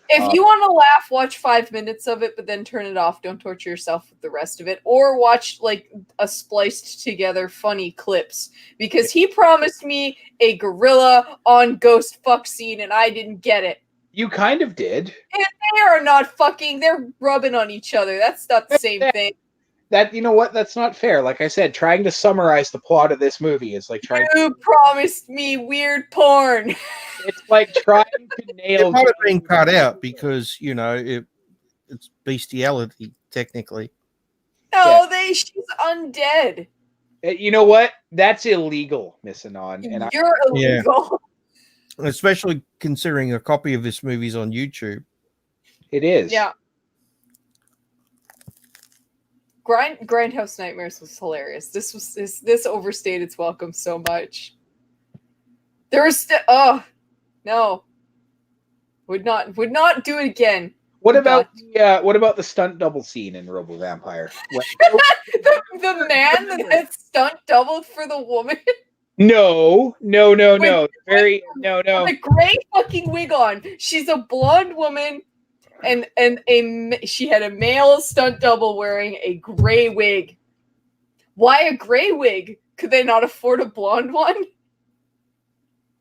If you want to laugh, watch 5 minutes of it, but then turn it off. Don't torture yourself with the rest of it. Or watch like a spliced together funny clips. Because he promised me a gorilla on ghost fuck scene and I didn't get it. You kind of did. And they are not fucking, they're rubbing on each other. That's not the same thing. That, you know what? That's not fair. Like I said, trying to summarize the plot of this movie is like trying. You promised me weird porn. It's like trying to nail. It might have been cut out because it's bestiality technically. No, she's undead. You know what? That's illegal, Miss Anon. And you're illegal. Yeah. Especially considering a copy of this movie's on YouTube. It is. Yeah. Grindhouse Nightmares was hilarious. This overstayed its welcome so much. There was no. Would not do it again. What about the stunt double scene in Robo Vampire? the man that stunt doubled for the woman? No. No. The gray fucking wig on. She's a blonde woman. And she had a male stunt double wearing a gray wig. Why a gray wig? Could they not afford a blonde one?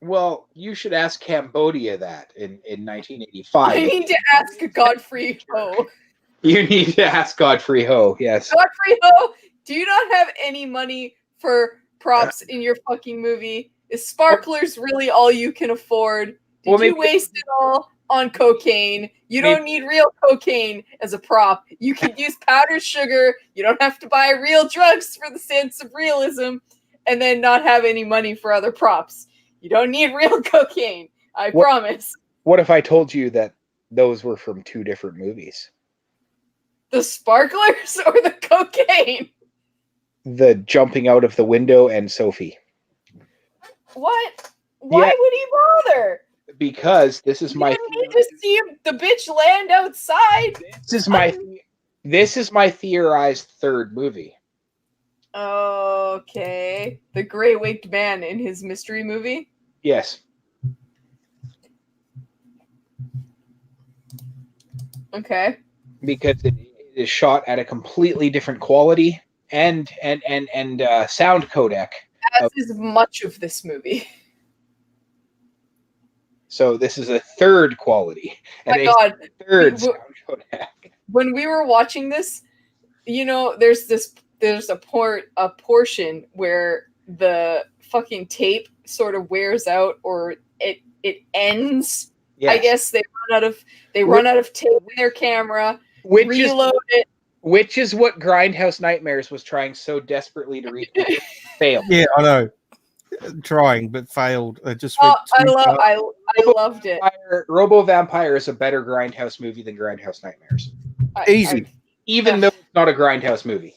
Well, you should ask Cambodia that in 1985. I need to ask Godfrey Ho. You need to ask Godfrey Ho, yes. Godfrey Ho, do you not have any money for props in your fucking movie? Is sparklers really all you can afford? Did you waste it all on cocaine? You don't need real cocaine as a prop. You can use powdered sugar. You don't have to buy real drugs for the sense of realism, and then not have any money for other props. You don't need real cocaine. I promise. What if I told you that those were from two different movies? The sparklers or the cocaine? The jumping out of the window and Sophie. What? Why would he bother? Because this is my. You didn't need to see the bitch land outside. This is my theorized third movie. Okay, the gray-wigged man in his mystery movie. Yes. Okay. Because it is shot at a completely different quality and sound codec. As is much of this movie. So this is a third quality. My God. Third sound codec. When we were watching this, there's a portion where the fucking tape sort of wears out or it ends. Yes. I guess they run out of tape in their camera, reload it. Which is what Grindhouse Nightmares was trying so desperately to recreate. Failed. Yeah, I know. Trying, but failed. I loved it. Robo Vampire is a better Grindhouse movie than Grindhouse Nightmares. Easy. Even though it's not a Grindhouse movie.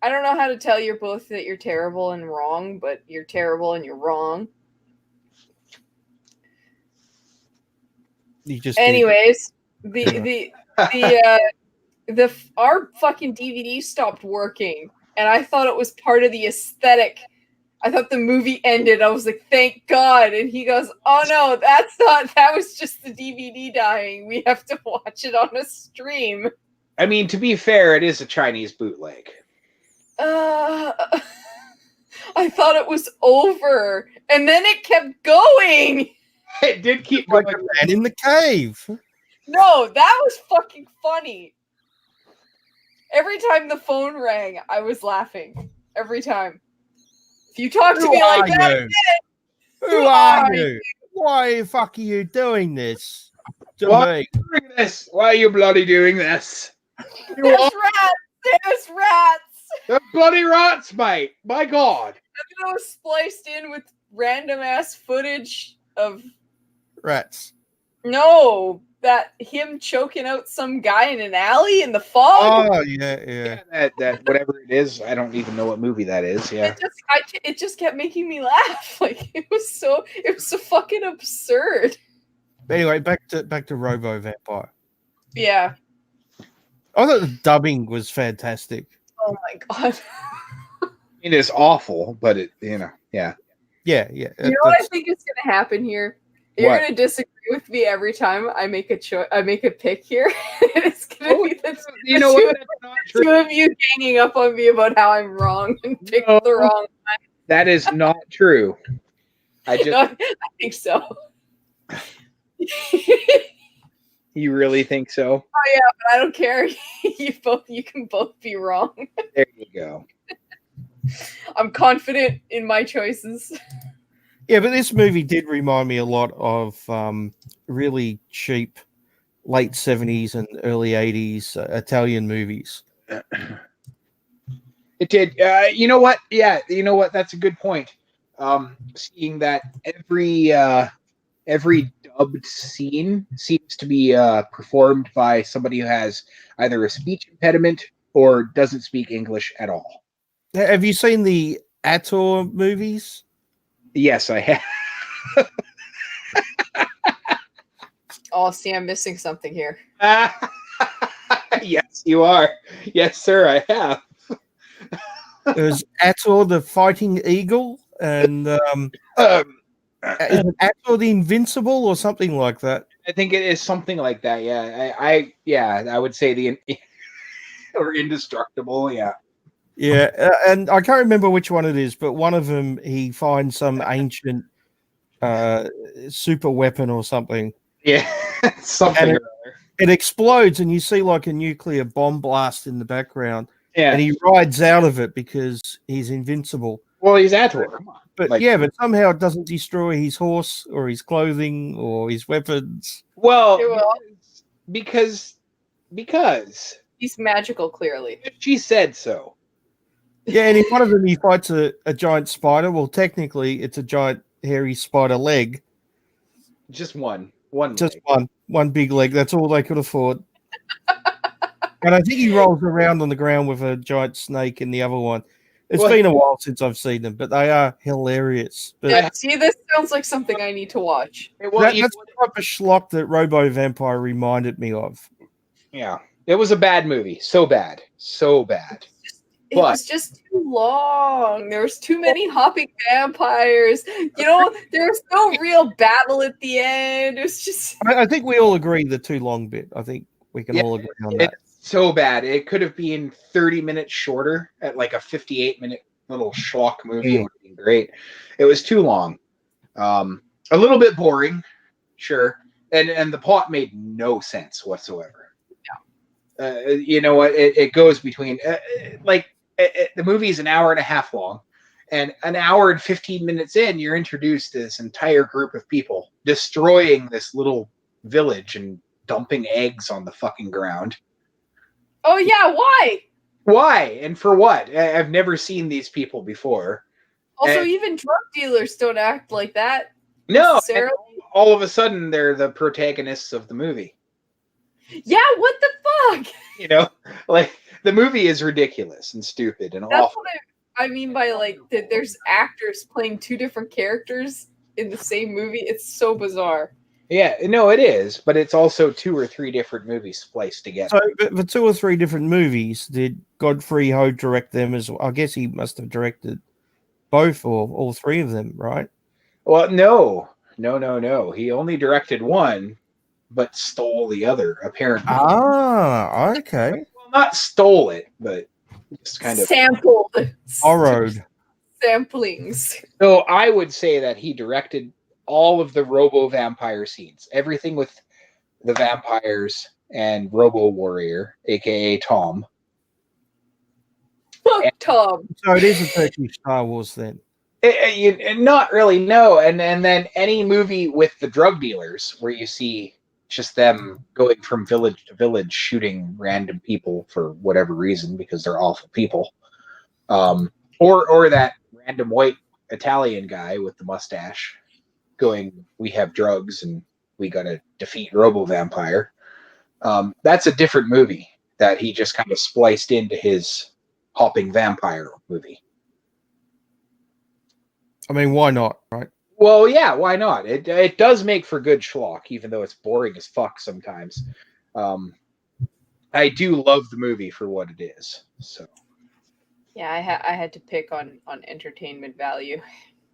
I don't know how to tell you both that you're terrible and wrong, but you're terrible and you're wrong. Anyways, our fucking DVD stopped working, and I thought it was part of the aesthetic. I thought the movie ended. I was like, thank God. And he goes, oh no, that was just the DVD dying. We have to watch it on a stream. I mean, to be fair, it is a Chinese bootleg. I thought it was over, and then it kept going. It did keep going. And in the cave. No, that was fucking funny. Every time the phone rang, I was laughing. Every time. If you talk to me like that again, who are you? Why the fuck are you doing this? Why are you bloody doing this? There's rats! There's rats! The bloody rats, mate! My God! And it was spliced in with random ass footage of rats. No, that him choking out some guy in an alley in the fog. Oh yeah. That whatever it is, I don't even know what movie that is. Yeah. It just kept making me laugh. Like it was so fucking absurd. Anyway, back to Robo Vampire. Yeah. I thought the dubbing was fantastic. Oh my God. It is awful, but yeah. Yeah. You know what I think is going to happen here? You're going to disagree with me every time I make a pick here. It's going to be two of you ganging up on me about how I'm wrong and picked the wrong one. That is not true. I think so. You really think so? Oh yeah, but I don't care. You can both be wrong. There you go. I'm confident in my choices. Yeah, but this movie did remind me a lot of really cheap late 70s and early 80s Italian movies. It did. You know what? Yeah, you know what? That's a good point. Seeing that every dubbed scene seems to be performed by somebody who has either a speech impediment or doesn't speak English at all. Have you seen the Ator movies? Yes, I have. Oh, see, I'm missing something here. Yes, you are. Yes, sir, I have. There's Ator the Fighting Eagle and is it Ator the Invincible or something like that? I think it is something like that. Yeah, I would say or Indestructible. Yeah. Yeah, and I can't remember which one it is, but one of them he finds some ancient super weapon or something. Yeah, something. It explodes, and you see like a nuclear bomb blast in the background. Yeah, and he rides out of it because he's invincible. Well, he's Ator. Come on. But Like- yeah, but somehow it doesn't destroy his horse or his clothing or his weapons. Well, It will. because He's magical, clearly. she said so. Yeah, and in one of them he fights a giant spider. Well, technically it's a giant hairy spider leg. Just one Just leg. one big leg. That's all they could afford. And I think he rolls around on the ground with a giant snake in the other one. It's Well- been a while since I've seen them, but they are hilarious. But Yeah, see, this sounds like something I need to watch. Well, that's the type of schlock that Robo Vampire reminded me of. yeah, it was a bad movie. So bad. It But- was just too long. There was too many hopping vampires. You know, there was no real battle at the end. It was just I think we all agree the too long bit. I think we can Yeah, all agree on that. It's so bad. It could have been 30 minutes shorter at like a 58-minute little schlock movie. It would have been great. It was too long. A little bit boring, sure. And the plot made no sense whatsoever. You know what? It goes between the movie is an hour and a half long, and an hour and 15 minutes in, you're introduced to this entire group of people destroying this little village and dumping eggs on the fucking ground. oh yeah, why? Why and for what? I've never seen these people before. Also, And- even drug dealers don't act like that. No, and necessarily. all of a sudden they're the protagonists of the movie. Yeah, what the fuck? You know, like the movie is ridiculous and stupid and That's awful. what I mean by like that. There's actors playing two different characters in the same movie. It's so bizarre. Yeah, no, it is, but it's also 2 or 3 different movies spliced together. So, but for 2 or 3 different movies, did Godfrey Ho direct them as well? I guess he must have directed both or all 3 of them, right? Well, no. He only directed one, but stole the other, apparently. Ah, okay. Well, not stole it, but just kind of. Sampled. Borrowed. Samplings. So I would say that he directed all of the Robo Vampire scenes, everything with the vampires and Robo Warrior, aka Tom. Fuck Tom. So it is a Turkish Star Wars then. Not really, no. And then any movie with the drug dealers where you see just them going from village to village shooting random people for whatever reason because they're awful people, or that random white Italian guy with the mustache going, we have drugs and we gotta defeat Robo Vampire. That's a different movie that he just kind of spliced into his hopping vampire movie. I mean, why not, right? Well, yeah, why not? It does make for good schlock, even though it's boring as fuck sometimes. I do love the movie for what it is. So Yeah, I had to pick on entertainment value.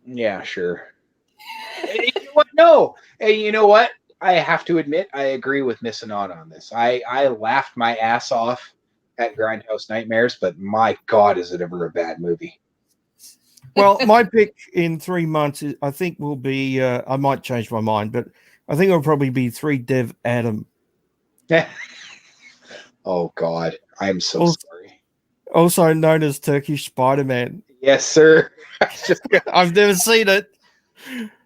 yeah, sure. You know what? No, hey, you know what? I have to admit, I agree with Miss Anana on this. I laughed my ass off at Grindhouse Nightmares, but my God, is it ever a bad movie? Well, my pick in 3 months, I think, will be. I might change my mind, but I think it'll probably be 3 Dev Adam. Oh God, I'm so Oh. sorry. Also known as Turkish Spider-Man. Yes, sir. I've never seen it.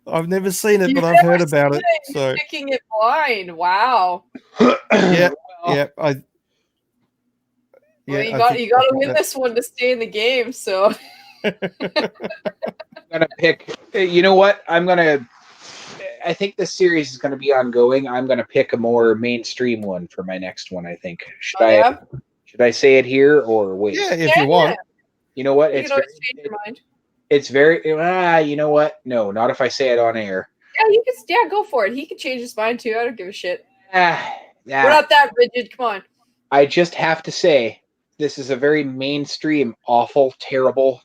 But You've I've heard never about seen it. You're So picking it blind. Wow. yeah, Well, yeah, Well, you I got think- to I think win that- this one to stay in the game. So I'm gonna pick. You know what? I think this series is gonna be ongoing. I'm gonna pick a more mainstream one for my next one. I think. Should I say it here or wait? Yeah, if you want. You know what? you It's can always very, change your mind. it's very. You know what? No, not if I say it on air. Yeah, you can. Yeah, go for it. He can change his mind too. I don't give a shit. Yeah. We're not that rigid. Come on. I just have to say, this is a very mainstream, awful, terrible,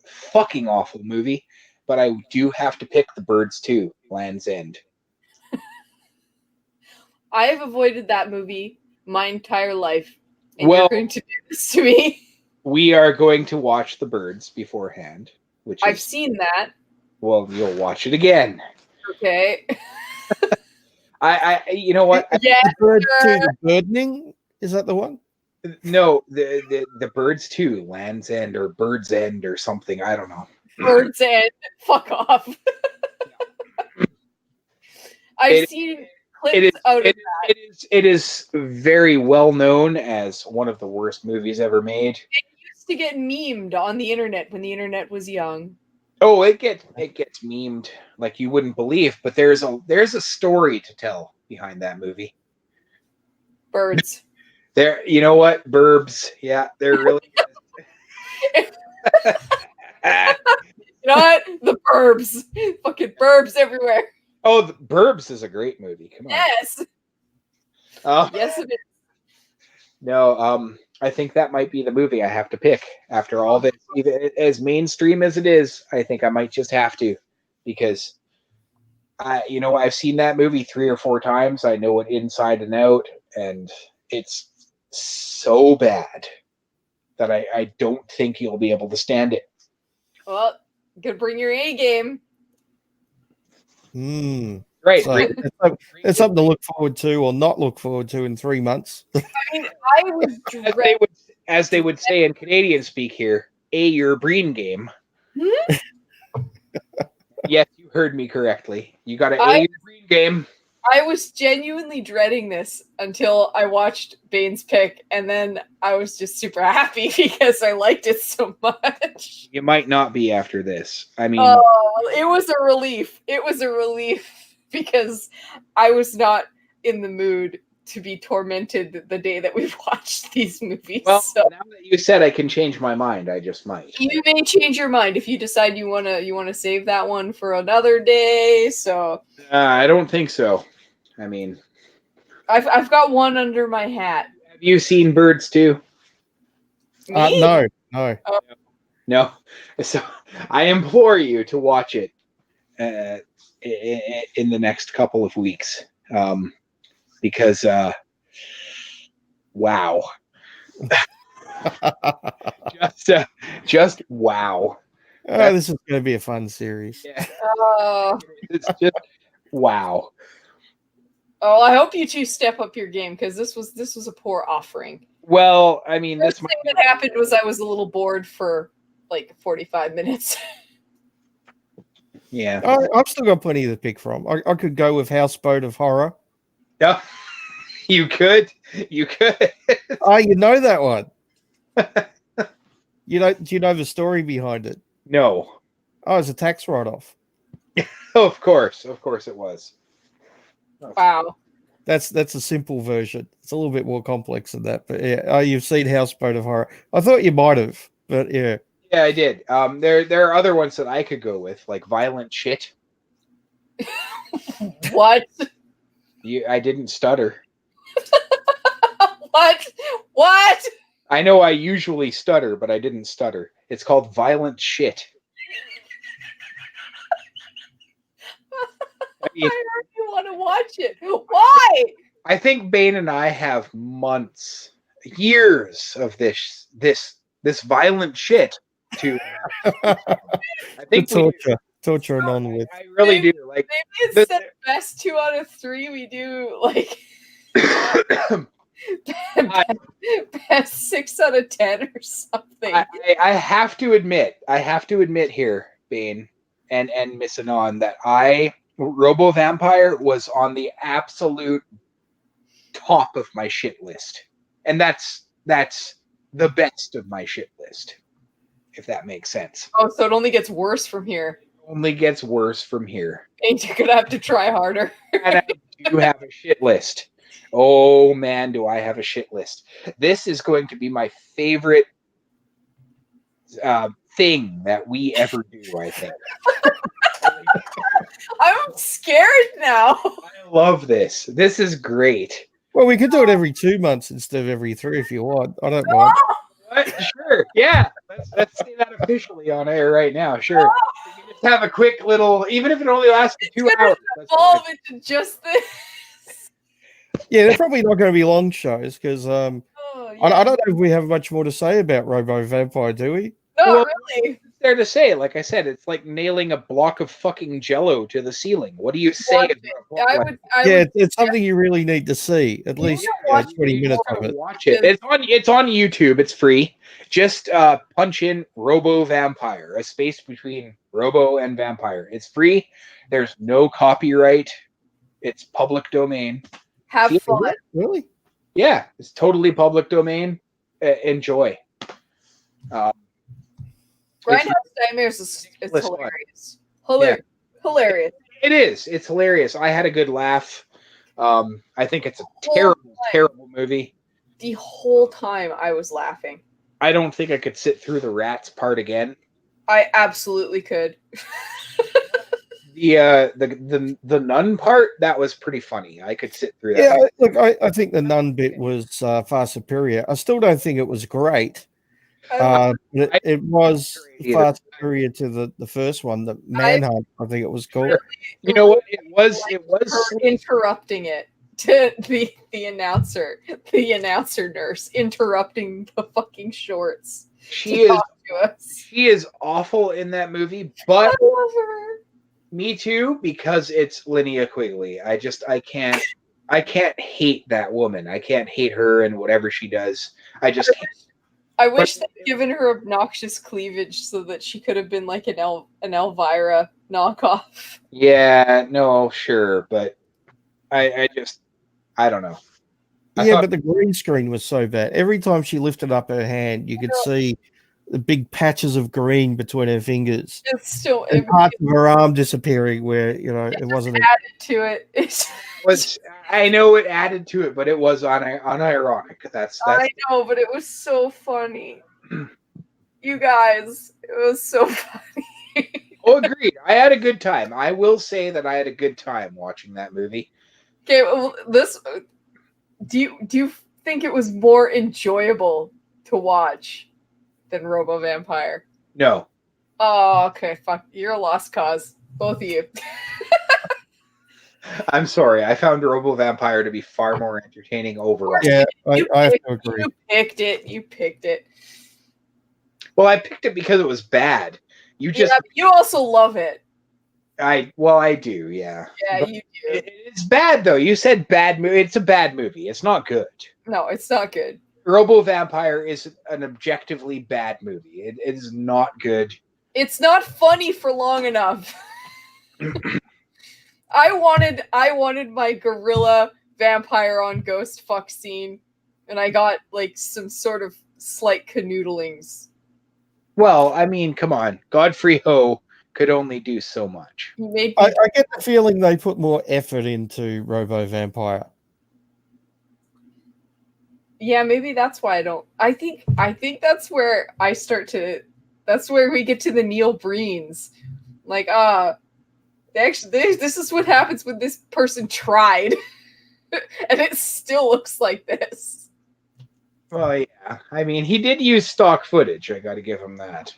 fucking awful movie. But I do have to pick The Birds 2, Land's End. I have avoided that movie my entire life, and Well- you're going to do this to me. We are going to watch The Birds beforehand, which I've is, seen that. well, you'll watch it again. Okay. You know what? Yeah. The bird to sure. the burdening, is that the one? No, the Birds 2, Land's End or Bird's End or something. I don't know. Birds and fuck off. I've seen clips out of that. It is very well known as one of the worst movies ever made. It used to get memed on the internet when the internet was young. Oh, it gets memed like you wouldn't believe, but there's a story to tell behind that movie. Birds. There, you know what? Burbs. Yeah, they're really good. You know what? The Burbs. Fucking Burbs everywhere. Oh, the Burbs is a great movie. Come on. Yes. Yes, it is. No, I think that might be the movie I have to pick after all this. Even as mainstream as it is, I think I might just have to, because I've seen that movie 3 or 4 times. I know it inside and out, and it's so bad that I don't think you'll be able to stand it. Well, you could bring your A game. Right. So it's something to look forward to or not look forward to in 3 months. I mean, I was as they would say in Canadian speak here, A your brain game. Yes, you heard me correctly. You got to A your brain game. I was genuinely dreading this until I watched Bane's pick, and then I was just super happy because I liked it so much. You might not be after this. I mean, it was a relief. It was a relief because I was not in the mood to be tormented the day that we watched these movies. Well, so now that you said I can change my mind, I just might. you may change your mind if you decide you wanna save that one for another day. So I don't think so. I mean, I've got one under my hat. Have you seen Birds too? No. No. So I implore you to watch it in the next couple of weeks, because wow, just wow. This is going to be a fun series. Yeah. It's just wow. Oh, I hope you two step up your game because this was a poor offering. Well, I mean, The thing that happened was I was a little bored for like 45 minutes. Yeah, I've still got plenty to pick from. I could go with Houseboat of Horror. Yeah, you could. Oh, you know that one. Do you know the story behind it? No. Oh, it's a tax write-off. Of course it was. Wow. That's a simple version. It's a little bit more complex than that, but yeah. Oh, you've seen Houseboat of Horror. I thought you might have, but yeah. Yeah, I did. There are other ones that I could go with, like Violent Shit. What? I didn't stutter. What? I know I usually stutter, but I didn't stutter. It's called Violent Shit. I really want to watch it. Why? I think Bane and I have months, years of this violent shit to. I think torture and with. I really do. Like maybe it's the best 2 out of 3 we do. Like best 6 out of 10 or something. I have to admit here, Bane and Miss Anon, that Robo Vampire was on the absolute top of my shit list, and that's the best of my shit list, if that makes sense. Oh, so it only gets worse from here. Only gets worse from here. And you're gonna have to try harder. And I do have a shit list. Oh man, do I have a shit list. This is going to be my favorite thing that we ever do, I think. I'm scared now. I love this. This is great. Well, we could do it every 2 months instead of every 3 if you want. I don't mind. What? Sure. Yeah. Let's say that officially on air right now. Sure. We can just have a quick little, even if it only lasts 2 hours. Evolve into just this. Yeah, they're probably not going to be long shows because I don't know if we have much more to say about Robo Vampire, do we? No, really. there to say? Like I said, it's like nailing a block of fucking Jello to the ceiling. What do you say? Watch it. I would, it's something you really need to see. At You least gotta watch 20 You minutes gotta of it. watch it. It's on YouTube. It's free. Just punch in Robo Vampire, a space between Robo and Vampire. It's free. There's no copyright. It's public domain. have fun. Really? Yeah, it's totally public domain. Enjoy. Grindhouse Nightmares is Listen, hilarious. Hilarious. It is. It's hilarious. I had a good laugh. I think it's a terrible movie. The whole time I was laughing. I don't think I could sit through the rats part again. I absolutely could. The nun part, that was pretty funny. I could sit through that. Yeah, look, I think the nun bit was far superior. I still don't think it was great. It was far superior to the first one, the Manhunt, I think it was called. You know what? It was her interrupting it to the announcer nurse interrupting the fucking shorts. She is awful in that movie, but I love her. Me too, because it's Linnea Quigley. I can't hate that woman. I can't hate her and whatever she does. I wish they'd given her obnoxious cleavage so that she could have been like an Elvira knockoff. Yeah, no, sure, but I don't know. But the green screen was so bad. Every time she lifted up her hand, you could see the big patches of green between her fingers. It's still and parts of her arm disappearing where, it wasn't added to it. I know it added to it, but it was unironic. That's I know, but it was so funny. You guys, it was so funny. Oh, agreed. I had a good time. I will say that I had a good time watching that movie. Okay, well, do you think it was more enjoyable to watch than Robo Vampire? No. Oh, okay. Fuck, you're a lost cause, both of you. I'm sorry. I found Robo Vampire to be far more entertaining overall. Yeah, I have to agree. You picked it. Well, I picked it because it was bad. You also love it. I do, yeah. Yeah, but you do. It's bad though. You said bad movie. It's a bad movie. It's not good. No, it's not good. Robo Vampire is an objectively bad movie. It is not good. It's not funny for long enough. I wanted my gorilla vampire on ghost fuck scene, and I got like some sort of slight canoodlings. Well, I mean, come on. Godfrey Ho could only do so much. I get the feeling they put more effort into Robo Vampire. Yeah, maybe that's why I don't. I think that's where I start to. That's where we get to the Neil Breens. Like, this is what happens when this person tried, and it still looks like this. Well, yeah. I mean, he did use stock footage. I got to give him that.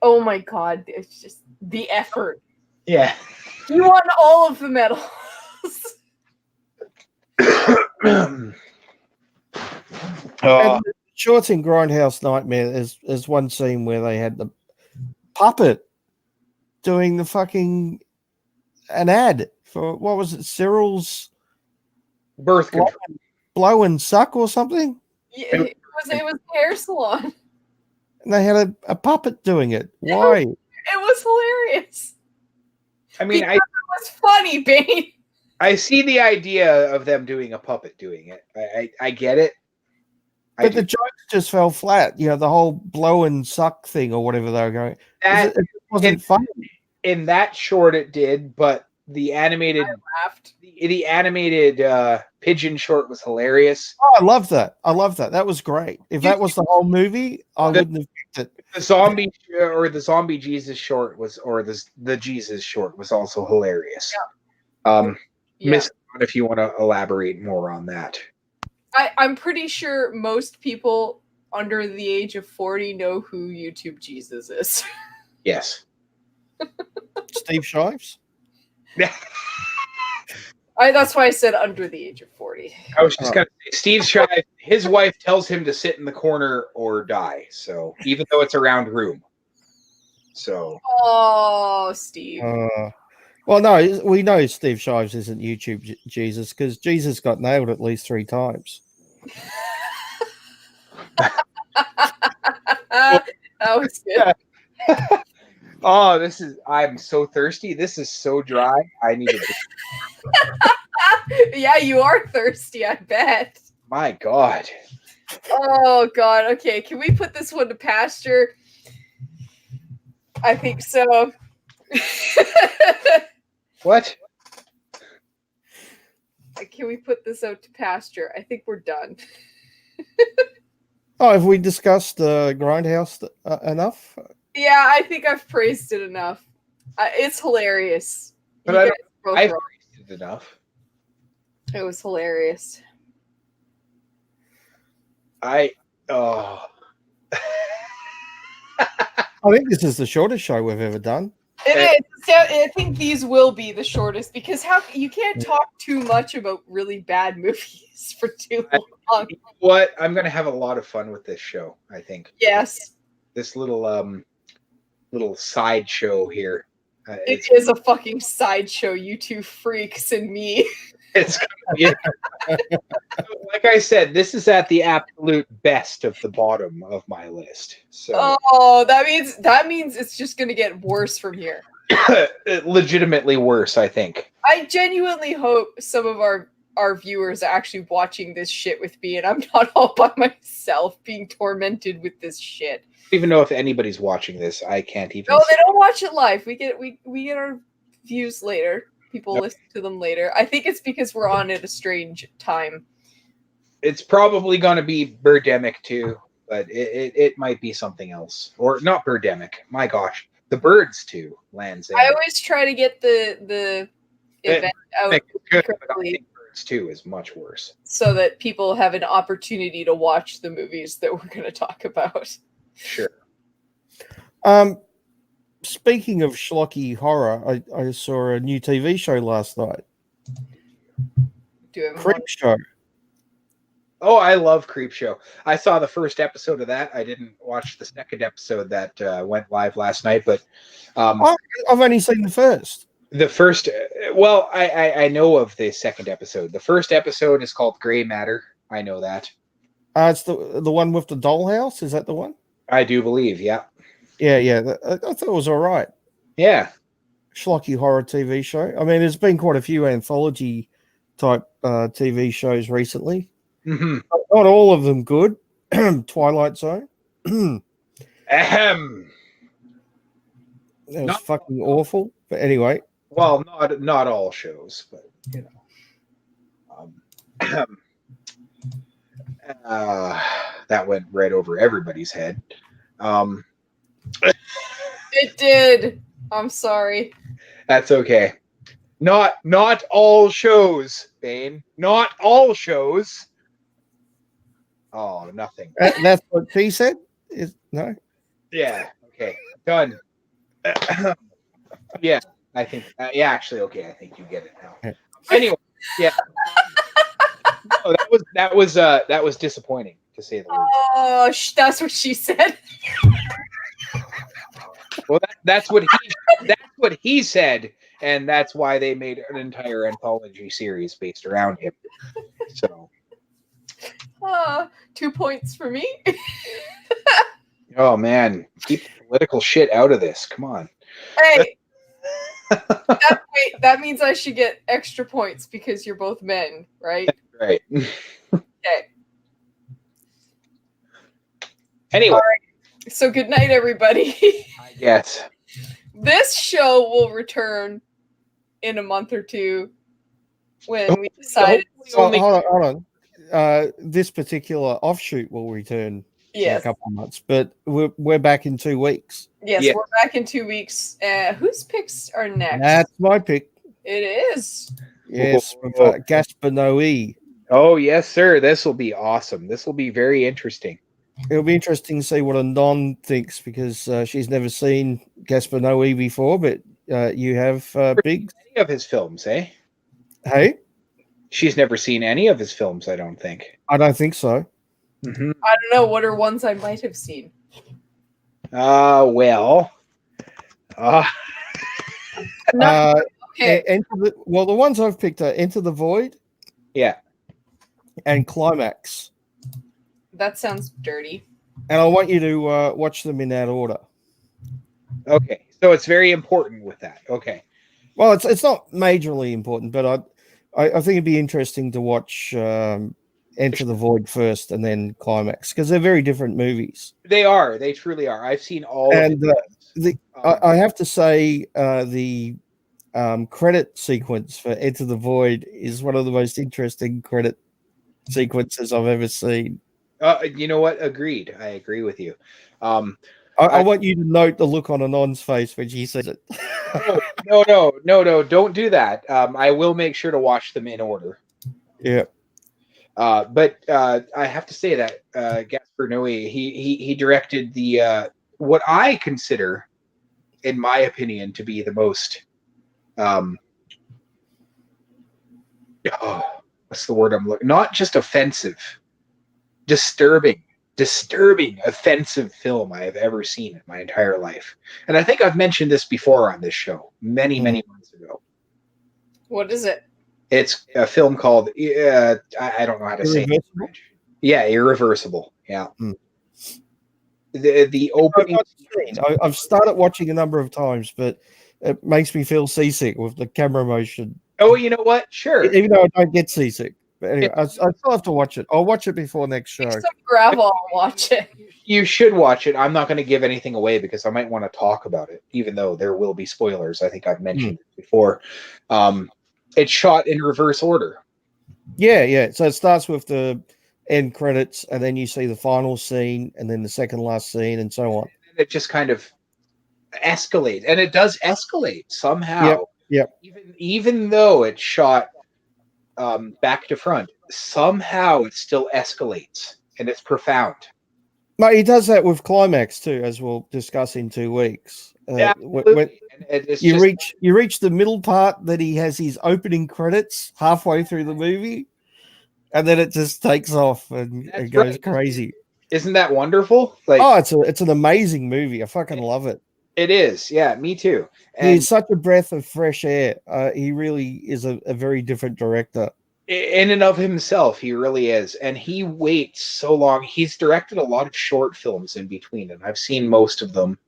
Oh my god, it's just the effort. Yeah. You won all of the medals. Shorts in Grindhouse Nightmare, there's one scene where they had the puppet doing the fucking an ad for, what was it, Cyril's birth control, blow and suck or something. Yeah, it was a hair salon, and they had a puppet doing it. Why? It was hilarious. I mean, because it was funny, Bane. I see the idea of them doing a puppet doing it. I get it. But the jokes just fell flat. The whole blow and suck thing or whatever they were going. It wasn't funny. In that short, it did, but the animated pigeon short was hilarious. Oh, I love that. That was great. If that was the whole movie, I wouldn't have picked it. The zombie Jesus short the Jesus short was also hilarious. Yeah. Miss, if you want to elaborate more on that. I'm pretty sure most people under the age of 40 know who YouTube Jesus is. Yes. Steve Shives? That's why I said under the age of 40. I was just going to say, Steve Shives, his wife tells him to sit in the corner or die. So even though it's a round room. So Oh, Steve. Well, no, we know Steve Shives isn't YouTube Jesus because Jesus got nailed at least 3 times. That was good. oh, I'm so thirsty. This is so dry. I need a Yeah, you are thirsty, I bet. My God. Oh, God. Okay, can we put this one to pasture? I think so. What? Can we put this out to pasture? I think we're done. Oh, have we discussed Grindhouse enough? Yeah, I think I've praised it enough. It's hilarious. But You I've guys are both wrong. praised it enough. It was hilarious. Oh. I think this is the shortest show we've ever done. It is. I think these will be the shortest because you can't talk too much about really bad movies for too long. You know what? I'm gonna have a lot of fun with this show, I think. Yes. This little sideshow here. It is a fucking sideshow, you two freaks and me. It's yeah. Like I said, this is at the absolute best of the bottom of my list. So Oh, that means it's just gonna get worse from here. legitimately worse, I think. I genuinely hope some of our viewers are actually watching this shit with me, and I'm not all by myself being tormented with this shit. I don't even know if anybody's watching this. I can't even. No, they don't watch it live. We get our views later. People listen to them later. I think it's because we're on at a strange time. It's probably going to be Birdemic too, but it might be something else. Or not Birdemic. My gosh. The Birds too, Lands End. I always try to get the event out Good, quickly, but I think Birds 2 is much worse. so that people have an opportunity to watch the movies that we're going to talk about. Sure. Speaking of schlocky horror, I saw a new TV show last night. Creep Show. Oh, I love Creep Show. I saw the first episode of that. I didn't watch the second episode that went live last night, but I've only seen the first. The first, well, I know of the second episode. The first episode is called Gray Matter. I know that. It's the one with the dollhouse. Is that the one? I do believe, yeah. Yeah. I thought it was all right. Yeah. Schlocky horror TV show. I mean, there's been quite a few anthology type TV shows recently. Mm-hmm. Not all of them good. Twilight Zone. Ahem. That was fucking awful. But anyway. Well, not all shows, but you know. That went right over everybody's head. It did. I'm sorry. That's okay. Not all shows, Bane. Not all shows. Oh, nothing. That's what she said? No? Yeah. Okay. Done. Yeah. I think. Yeah. Actually, okay. I think you get it now. Anyway. Yeah. No, that was disappointing, to say the least. Oh, that's what she said. Well, that's what he said, and that's why they made an entire anthology series based around him. So, 2 points for me. oh man, keep the political shit out of this. Come on. Hey, that means I should get extra points because you're both men, right? Right. Okay. Anyway. All right. So good night, everybody. I guess. This show will return in a month or two when we decide. Hold on. This particular offshoot will return in a couple of months, but we're back in 2 weeks. Yes, we're back in 2 weeks. Whose picks are next? That's my pick. It is. Yes, Gaspar Noé. Oh yes, sir. This will be awesome. This will be very interesting. It'll be interesting to see what a non thinks because she's never seen Gaspar Noé before, but you have Biggs. Any of his films, eh? Hey? She's never seen any of his films, I don't think. I don't think so. Mm-hmm. I don't know. What are ones I might have seen? Well, No, okay. The ones I've picked are Enter the Void. Yeah. And Climax. That sounds dirty. And I want you to watch them in that order. Okay, so it's very important with that. Okay. Well, it's not majorly important, but I think it'd be interesting to watch Enter the Void first and then Climax, because they're very different movies. They are. They truly are. I've seen all and of them. I have to say the credit sequence for Enter the Void is one of the most interesting credit sequences I've ever seen. You know what? Agreed. I agree with you. I want you to note the look on Anon's face when she says it. No, don't do that. I will make sure to watch them in order. Yeah. But I have to say that Gaspar Noé, he directed the what I consider, in my opinion, to be the most what's the word I'm looking? Not just offensive, disturbing, offensive film I have ever seen in my entire life. And I think I've mentioned this before on this show many months ago. What is it? It's a film called I don't know how to say it. Yeah, Irreversible. Yeah. The opening. I've started watching a number of times, but it makes me feel seasick with the camera motion. Oh, you know what? Sure. Even though I don't get seasick. But anyway, I still have to watch it. I'll watch it before next show. Take some gravel and watch it. You should watch it. I'm not going to give anything away because I might want to talk about it, even though there will be spoilers. I think I've mentioned it before. It's shot in reverse order. Yeah. So it starts with the end credits, and then you see the final scene, and then the second last scene, and so on. And it just kind of escalates, and it does escalate somehow. Yep. Even though it's shot back to front, somehow it still escalates, and it's profound. No, he does that with Climax too, as we'll discuss in 2 weeks. When you reach the middle part that he has his opening credits halfway through the movie, and then it just takes off and it goes crazy. Isn't that wonderful? It's an amazing movie. I fucking love it. It is, yeah, me too. And he's such a breath of fresh air. He really is a very different director. In and of himself, he really is. And he waits so long. He's directed a lot of short films in between, and I've seen most of them.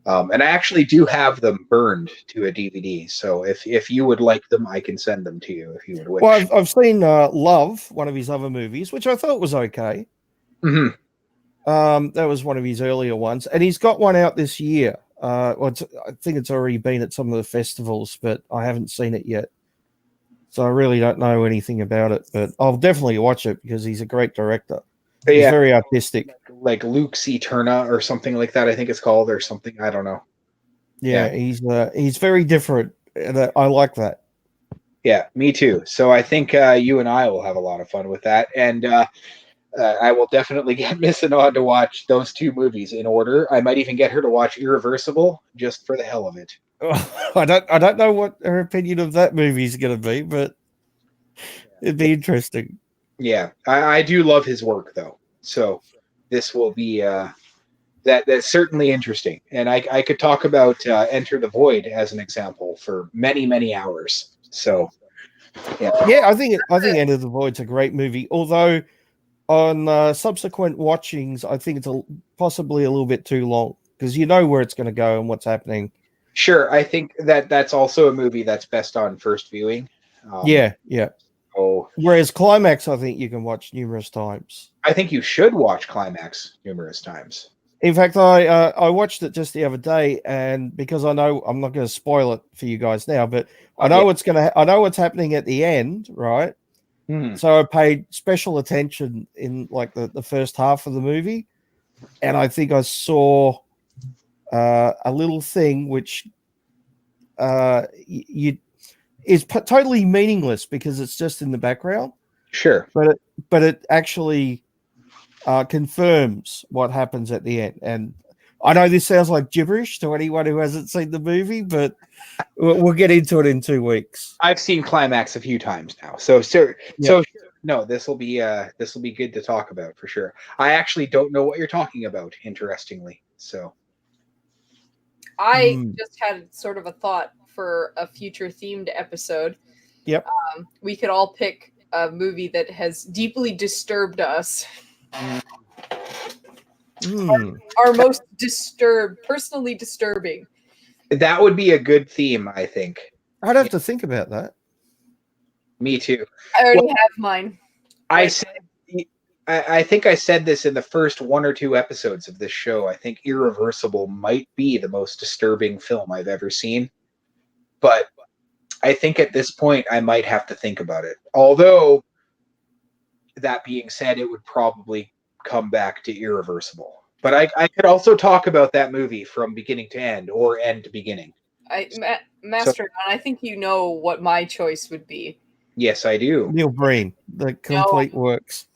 And I actually do have them burned to a DVD. So if you would like them, I can send them to you if you would wish. Well, I've seen Love, one of his other movies, which I thought was okay. Mm-hmm. That was one of his earlier ones. And he's got one out this year. I think it's already been at some of the festivals, but I haven't seen it yet. So I really don't know anything about it, but I'll definitely watch it because he's a great director. He's very artistic. Like Luke's Eterna or something like that, I think it's called, or something. I don't know. Yeah. He's very different. And I like that. Yeah, me too. So I think you and I will have a lot of fun with that. And I will definitely get Miss Anon to watch those 2 movies in order. I might even get her to watch Irreversible just for the hell of it. I don't know what her opinion of that movie is going to be, but it'd be interesting. Yeah, I do love his work though. So this will be that's certainly interesting. And I could talk about Enter the Void as an example for many hours. So yeah, I think Enter the Void's a great movie. Although on subsequent watchings, I think it's possibly a little bit too long because you know where it's going to go and what's happening. Sure, I think that's also a movie that's best on first viewing. Yeah. Oh, whereas Climax, I think you can watch numerous times. I think you should watch Climax numerous times. In fact, I watched it just the other day, and because I know I'm not going to spoil it for you guys now, but I know I know what's happening at the end, right? So I paid special attention in like the first half of the movie, and I think I saw a little thing which is totally meaningless because it's just in the background. Sure, but it actually confirms what happens at the end. And I know this sounds like gibberish to anyone who hasn't seen the movie, but we'll get into it in 2 weeks. I've seen Climax a few times now, so no, this will be good to talk about for sure. I actually don't know what you're talking about, interestingly. So I just had sort of a thought for a future themed episode. Yep. We could all pick a movie that has deeply disturbed us. Our most personally disturbing. That would be a good theme, I think. I'd have to think about that. Me too. I already have mine. I think I said this in the first 1 or 2 episodes of this show. I think Irreversible might be the most disturbing film I've ever seen. But I think at this point I might have to think about it. Although, that being said, it would probably come back to Irreversible. But I could also talk about that movie from beginning to end, or end to beginning. Master, I think you know what my choice would be. Yes, I do. Neil Breen, the complete works.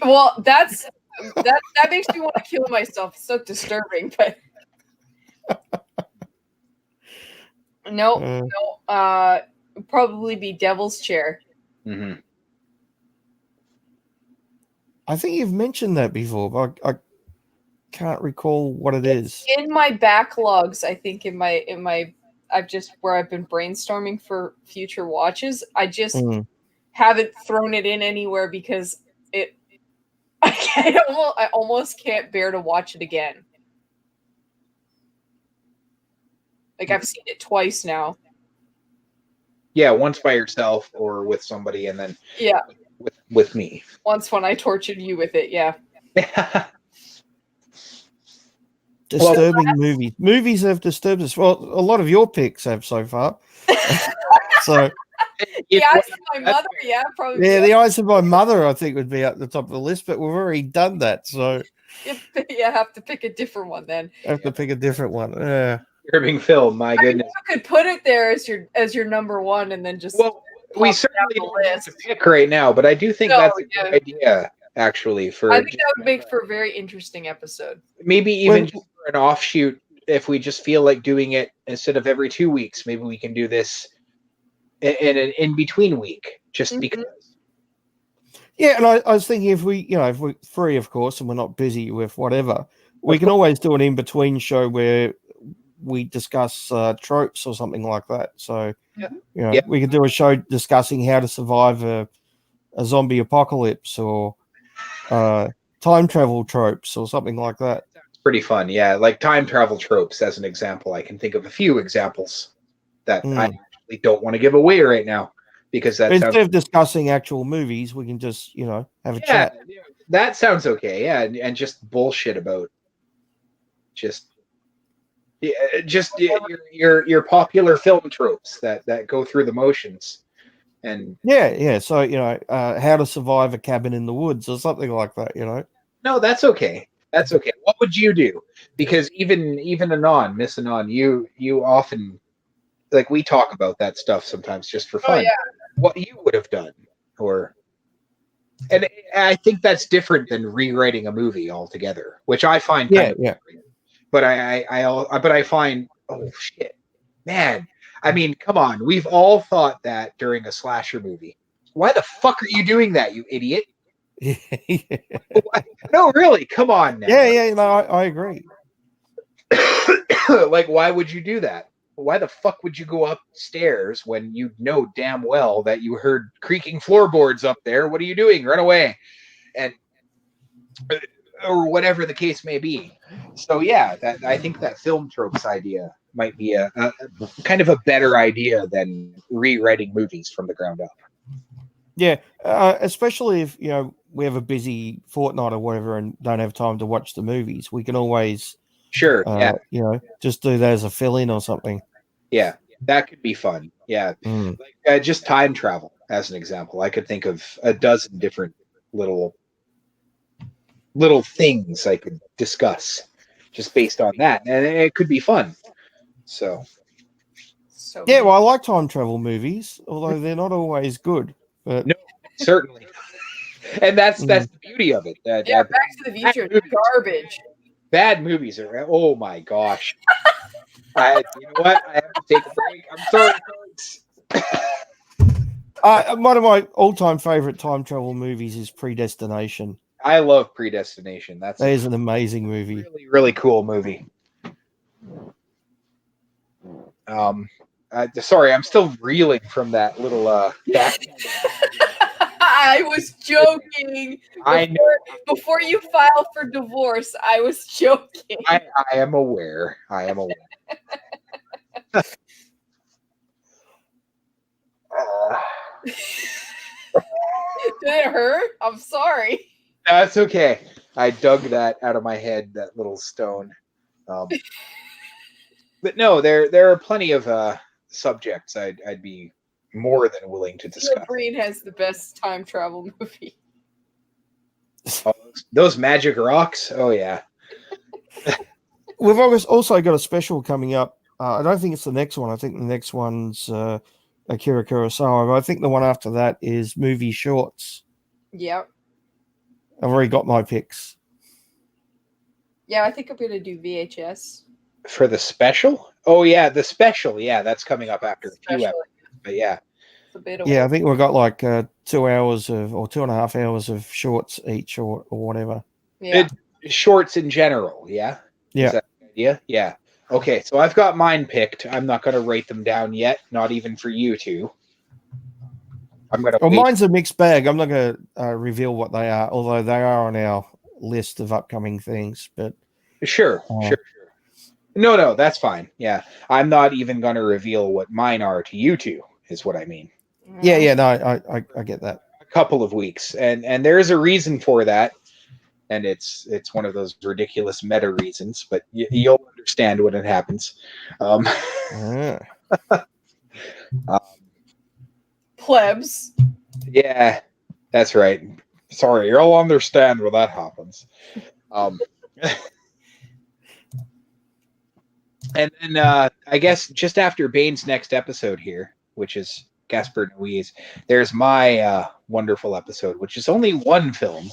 Well, that makes me want to kill myself. It's so disturbing, but no. Probably be Devil's Chair. Mm-hmm. I think you've mentioned that before, but I can't recall what it is. In my backlogs, I think in my I've been brainstorming for future watches. I just haven't thrown it in anywhere because I almost can't bear to watch it again. Like, I've seen it twice now. Yeah, once by yourself or with somebody, and then with me. Once when I tortured you with it, yeah. Disturbing movies. Movies have disturbed us. Well, a lot of your picks have so far. So The Eyes of My Mother, probably. Yeah, The Eyes of My Mother, I think, would be at the top of the list, but we've already done that, so have to pick a different one then. Have to pick a different one. Yeah. Disturbing film, my goodness. You could put it there as your number one, and then just we certainly don't have to pick right now, but I do think that's a good idea. Actually, I think that would make for a very interesting episode. Maybe even just for an offshoot, if we just feel like doing it instead of every 2 weeks, maybe we can do this in an in-between week, just because. Yeah, and I was thinking if we're free, of course, and we're not busy with whatever, we can always do an in-between show where we discuss tropes or something like that. So, we could do a show discussing how to survive a zombie apocalypse or time travel tropes or something like that. It's pretty fun, yeah. Like time travel tropes, as an example. I can think of a few examples that I actually don't want to give away right now because instead of discussing actual movies, we can just have a chat. That sounds okay, yeah, and just bullshit about your popular film tropes that go through the motions. And so how to survive a cabin in the woods or something like that. No, that's okay. That's okay. What would you do? Because even Miss Anon, you often, like, we talk about that stuff sometimes just for fun. What you would have done, and I think that's different than rewriting a movie altogether, which I find But I find, oh shit, man. I mean, come on. We've all thought that during a slasher movie. Why the fuck are you doing that, you idiot? No, really. Come on now. I agree. Like, why would you do that? Why the fuck would you go upstairs when you know damn well that you heard creaking floorboards up there? What are you doing? Run away. Or whatever the case may be. So I think that film tropes idea might be a kind of a better idea than rewriting movies from the ground up. Yeah, especially if we have a busy fortnight or whatever and don't have time to watch the movies, we can always just do that as a fill-in or something. Yeah, that could be fun. Yeah, like just time travel as an example. I could think of a dozen different little things I could discuss just based on that, and it could be fun. So well, I like time travel movies, although they're not always good. But no, certainly, and that's the beauty of it. Back to the Future, garbage. Bad movies are. Oh my gosh! You know what? I have to take a break. I'm sorry, folks. One of my all-time favorite time travel movies is Predestination. I love Predestination. That is an amazing movie. Really, really cool movie. Sorry, I'm still reeling from that little back. I was joking. I know. Before you file for divorce, I was joking. I am aware. I am aware. Did it hurt? I'm sorry. That's okay. I dug that out of my head, that little stone. But no, there are plenty of subjects I'd be more than willing to discuss. Your brain has the best time travel movie. Oh, those magic rocks. Oh yeah. We've also got a special coming up. I don't think it's the next one. I think the next one's Akira Kurosawa. But I think the one after that is movie shorts. Yep. I've already got my picks. Yeah, I think I'm gonna do VHS. For the special? Oh yeah, the special. Yeah, that's coming up after a few episodes. But yeah. Yeah, I think we've got like 2 hours or 2.5 hours of shorts each or whatever. Yeah. Shorts in general, yeah? Yeah. Is that the idea? Yeah. Okay, so I've got mine picked. I'm not going to write them down yet, not even for you two. I'm going to. Well, mine's a mixed bag. I'm not going to reveal what they are, although they are on our list of upcoming things. But Sure. No, that's fine. Yeah, I'm not even going to reveal what mine are to you two, is what I mean. Yeah, no, I get that. A couple of weeks, and there's a reason for that, and it's one of those ridiculous meta reasons, but you'll understand when it happens. Plebs. Yeah, that's right. Sorry, you'll understand when that happens. And then I guess just after Bane's next episode here, which is Gaspar Noé's, there's my wonderful episode, which is only one film.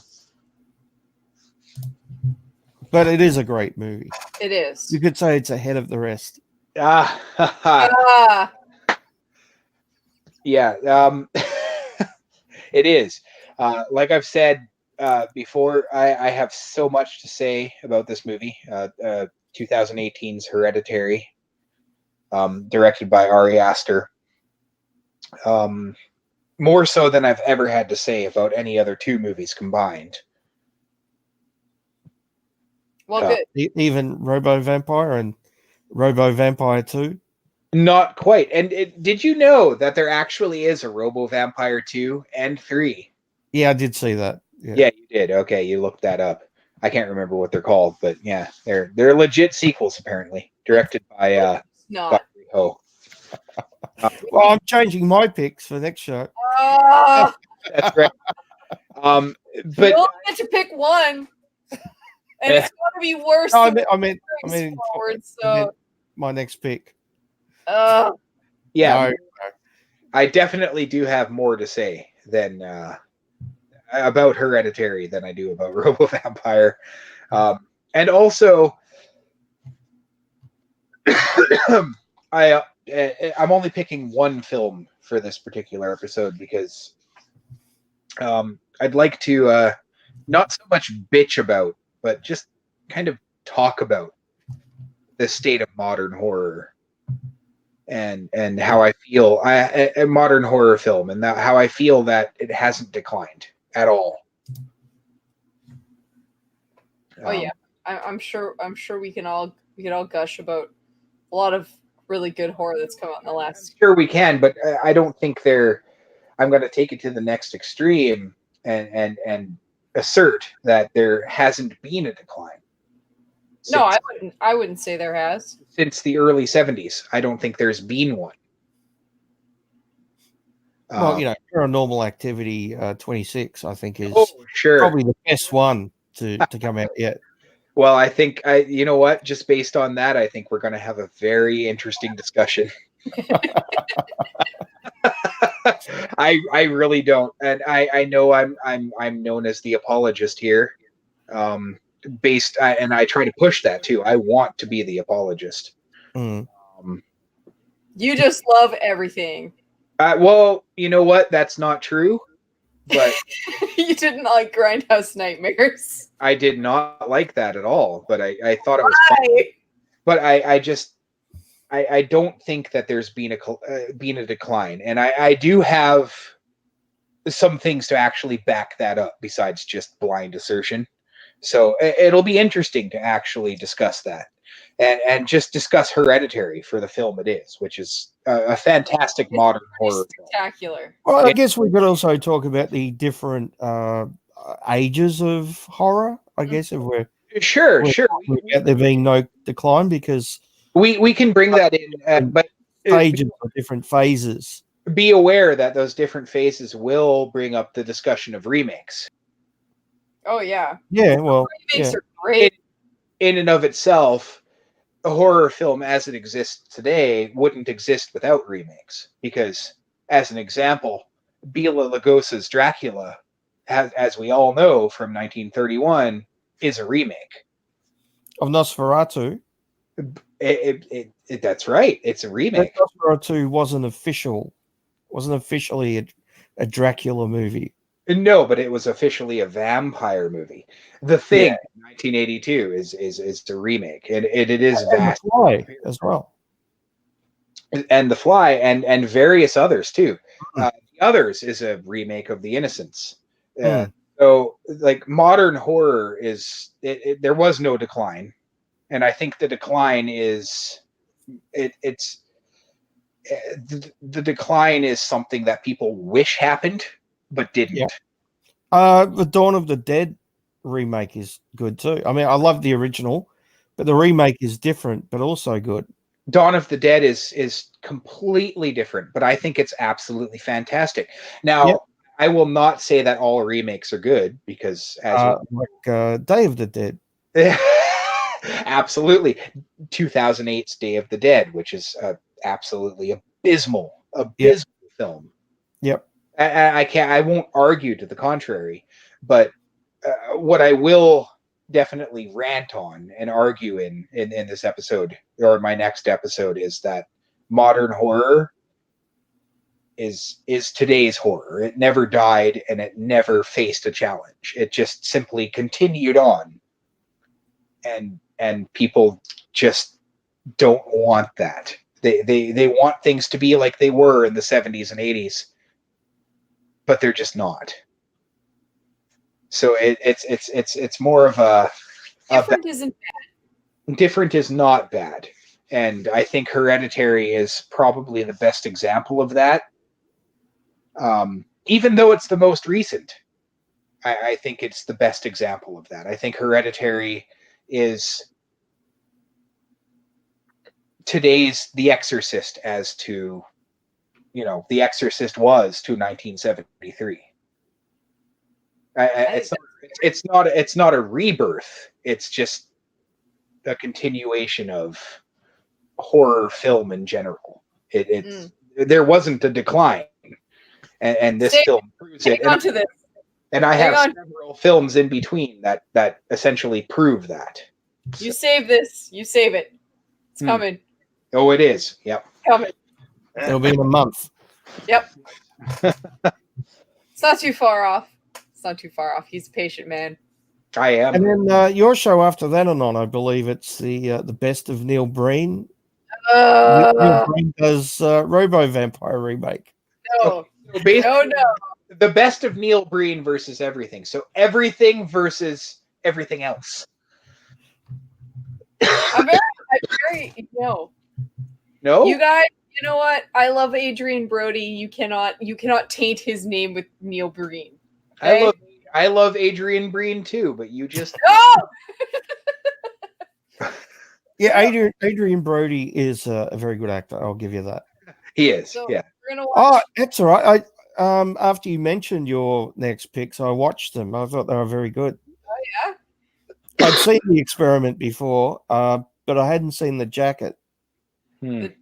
But it is a great movie. It is. You could say it's ahead of the rest. Yeah. It is. Like I've said before, I have so much to say about this movie. 2018's Hereditary, directed by Ari Aster. More so than I've ever had to say about any other two movies combined. Well, good. Even Robo Vampire and Robo Vampire 2? Not quite. And did you know that there actually is a Robo Vampire 2 and 3? Yeah, I did see that. Yeah, you did. Okay, you looked that up. I can't remember what they're called, but yeah, they're legit sequels apparently, directed by Ho. Well, I'm changing my picks for next show. That's right. But you only get to pick one, and it's going to be worse. No, I meant forward, so my next pick. Yeah, no. I definitely do have more to say than about Hereditary than I do about Robo Vampire, and also I'm only picking one film for this particular episode because I'd like to not so much bitch about, but just kind of talk about the state of modern horror and how I feel a modern horror film, and how I feel that it hasn't declined at all. Oh yeah, I'm sure we can all gush about a lot of really good horror that's come out in the last. Sure we can, but I don't think I'm going to take it to the next extreme and assert that there hasn't been a decline. No, I wouldn't say there has. Since the early 70s, I don't think there's been one. Well, Paranormal Activity 26, I think, is sure, probably the best one to come out yet. Well, I think you know what? Just based on that, I think we're going to have a very interesting discussion. I really don't, and I know I'm known as the apologist here. And I try to push that too. I want to be the apologist. Mm. You just love everything. Well, you know what? That's not true. But you didn't like Grindhouse Nightmares. I did not like that at all. But I thought it was fun. But I just I don't think that there's been a decline, and I do have some things to actually back that up besides just blind assertion. So it'll be interesting to actually discuss that, and just discuss Hereditary for the film it is, which is a fantastic modern horror film. Spectacular. Well, I guess we could also talk about the different ages of horror. I guess if we're Sure. talking about there being no decline, because We can bring that in, but stages or different phases. be aware that those different phases will bring up the discussion of remakes. Oh yeah. Yeah, well, Remakes yeah. are great. In and of itself, a horror film as it exists today wouldn't exist without remakes. Because, as an example, Bela Lugosi's Dracula, as we all know from 1931, is a remake. Of Nosferatu. That's right. It's a remake. Nosferatu wasn't officially a Dracula movie. No, but it was officially a vampire movie. The Thing, 1982, is a remake, and it is vast. The Fly as well, and The Fly, and various others too. The Others is a remake of The Innocents. So, like, modern horror is there was no decline, and I think the decline is the decline is something that people wish happened but didn't. Yeah. The Dawn of the Dead remake is good too. I mean, I love the original, but the remake is different, but also good. Dawn of the Dead is completely different, but I think it's absolutely fantastic. Now, I will not say that all remakes are good, because like Day of the Dead. Absolutely. 2008's Day of the Dead, which is absolutely abysmal film. Yep. I won't argue to the contrary, but what I will definitely rant on and argue in this episode, or my next episode, is that modern horror is today's horror. It never died, and it never faced a challenge. It just simply continued on, and people just don't want that. They want things to be like they were in the 70s and 80s, but they're just not. So it's more of a different isn't bad. Different is not bad, and I think Hereditary is probably the best example of that. Even though it's the most recent, I think it's the best example of that. I think Hereditary is today's The Exorcist, as to, The Exorcist was to 1973. It's not a rebirth. It's just a continuation of horror film in general. There wasn't a decline, and this film proves it. And I have several films in between that essentially prove that. You save this. You save it. It's coming. Oh, it is. Yep. Coming. It'll be in a month. Yep. It's not too far off. It's not too far off. He's a patient man. I am. And then your show after that on, I believe it's the best of Neil Breen. Neil Breen does Robo Vampire remake. No. No. The best of Neil Breen versus everything. So everything versus everything else. I'm very no. No? You guys, you know what? I love Adrian Brody. You cannot taint his name with Neil Breen. Okay? I love Adrian Breen too, but you just Oh! Yeah, Adrian Brody is a very good actor. I'll give you that. He is. So yeah. We're gonna watch. Oh, that's all right. After you mentioned your next picks, I watched them. I thought they were very good. Oh yeah. I'd seen The Experiment before, but I hadn't seen The Jacket. The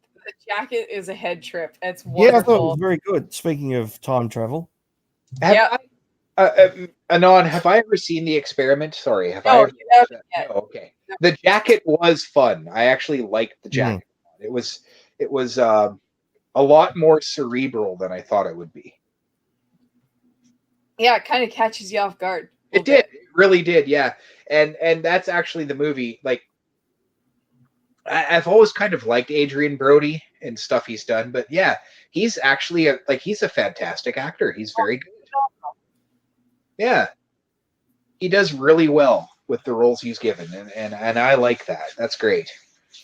Jacket is a head trip. It's wonderful. Yeah, I thought it was very good. Speaking of time travel. Anon, have I ever seen The Experiment? Sorry, have I ever? No, okay. No. The Jacket was fun. I actually liked The Jacket. It was a lot more cerebral than I thought it would be. Yeah, it kind of catches you off guard. It did. It really did, yeah. And that's actually the movie. Like, I've always kind of liked Adrian Brody and stuff he's done, but yeah, he's actually he's a fantastic actor. He's very good. Yeah, he does really well with the roles he's given, and I like that. That's great.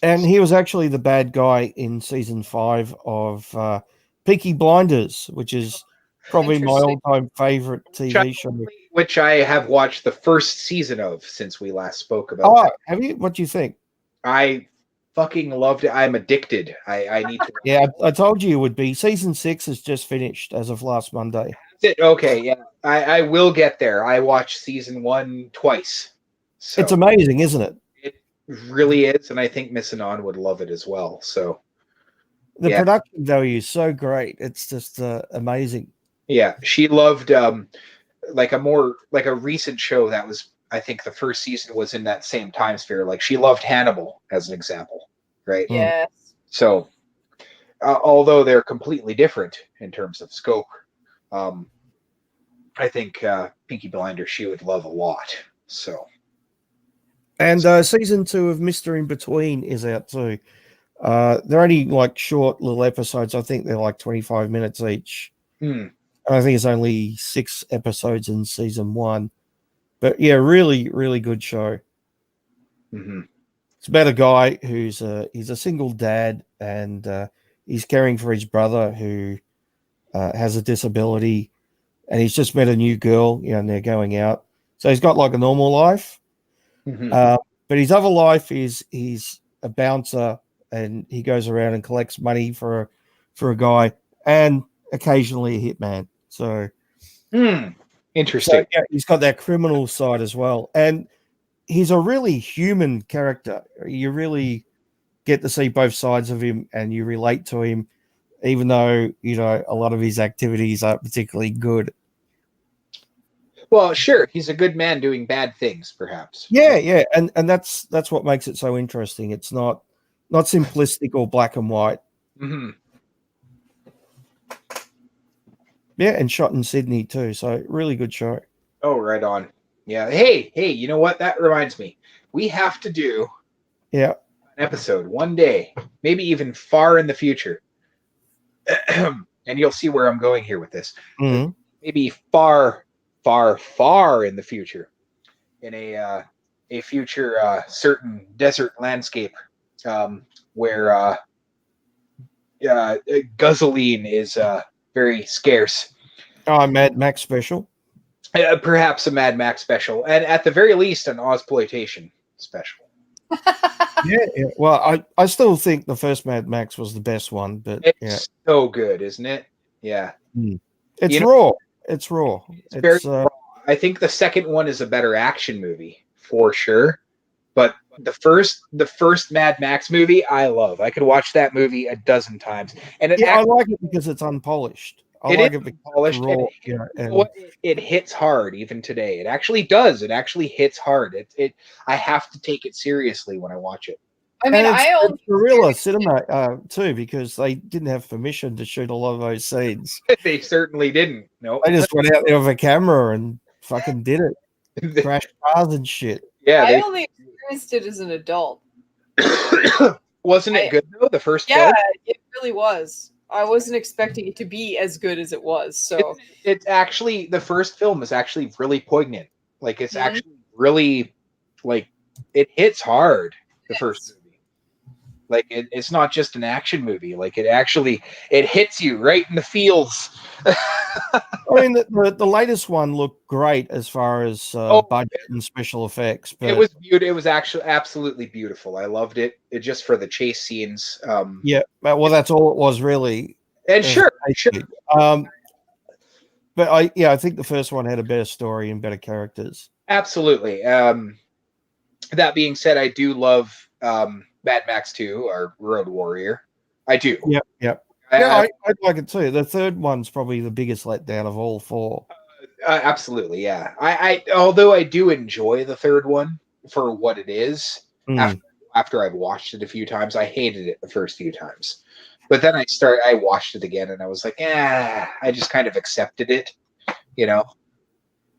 And he was actually the bad guy in season 5 of Peaky Blinders, which is probably my Interesting. all-time favorite TV show. Which I have watched the first season of since we last spoke about. Oh, that. have you? What do you think? I fucking loved it. I'm addicted. I need to. Yeah, I told you it would be. Season 6 has just finished as of last Monday. That's it. Okay, yeah, I will get there. I watched season 1 twice. So It's amazing, isn't it? it really is, and I think Miss Anon would love it as well. So The yeah. production value is so great. It's just amazing. Yeah, she loved like a recent show that was, I think the first season was in that same time sphere. Like she loved Hannibal as an example, right? Yes. So although they're completely different in terms of scope, I think Peaky Blinders she would love a lot. So And season 2 of Mr. In Between is out too. They're only like short little episodes. I think they're like 25 minutes each. I think it's only 6 episodes in season 1. But yeah, really, really good show. Mm-hmm. It's about a guy he's a single dad, and he's caring for his brother who has a disability, and he's just met a new girl, and they're going out. So he's got like a normal life, but his other life is he's a bouncer, and he goes around and collects money for a guy, and occasionally a hitman. So interesting. So, yeah, he's got that criminal side as well, and he's a really human character. You really get to see both sides of him, and you relate to him, even though a lot of his activities aren't particularly good. Well, sure, he's a good man doing bad things, perhaps. Yeah, and that's what makes it so interesting. It's not simplistic or black and white. Mm-hmm. Yeah, and shot in Sydney too, so really good show. Oh, right on. Yeah. Hey, you know what? That reminds me. We have to do an episode one day, maybe even far in the future. And you'll see where I'm going here with this. Mm-hmm. Maybe far, far, far in the future, in a future certain desert landscape where gasoline is very scarce. Oh, Mad Max special. Perhaps a Mad Max special, and at the very least, an Ozploitation special. Yeah. Well, I still think the first Mad Max was the best one, but it's so good, isn't it? Yeah. It's raw. It's raw. It's very raw. I think the second one is a better action movie for sure. But the first Mad Max movie, I love. I could watch that movie a dozen times, and I like it because it's unpolished. I like it because polished. raw, it hits hard even today. It actually does. It actually hits hard. I have to take it seriously when I watch it. I mean, it's guerrilla cinema too, because they didn't have permission to shoot a lot of those scenes. They certainly didn't. No, they just went out there with a camera and fucking did it. Crashed cars and shit. Yeah, I only experienced it as an adult. Wasn't it good though? The first film? Yeah, it really was. I wasn't expecting it to be as good as it was. So it's actually, the first film is actually really poignant. Like it's actually really, like, it hits hard. The first movie. Like it's not just an action movie. Like it hits you right in the feels. I mean, the latest one looked great as far as budget and special effects. But it was beautiful. It was actually absolutely beautiful. I loved it. It just for the chase scenes. Yeah, well, that's all it was really. And sure. But I think the first one had a better story and better characters. Absolutely. That being said, I do love Mad Max 2 or Road Warrior. I do. Yep. I like it too. The third one's probably the biggest letdown of all 4. Absolutely, yeah. I although I do enjoy the third one for what it is. After I've watched it a few times, I hated it the first few times, but then I watched it again and I was like, I just kind of accepted it,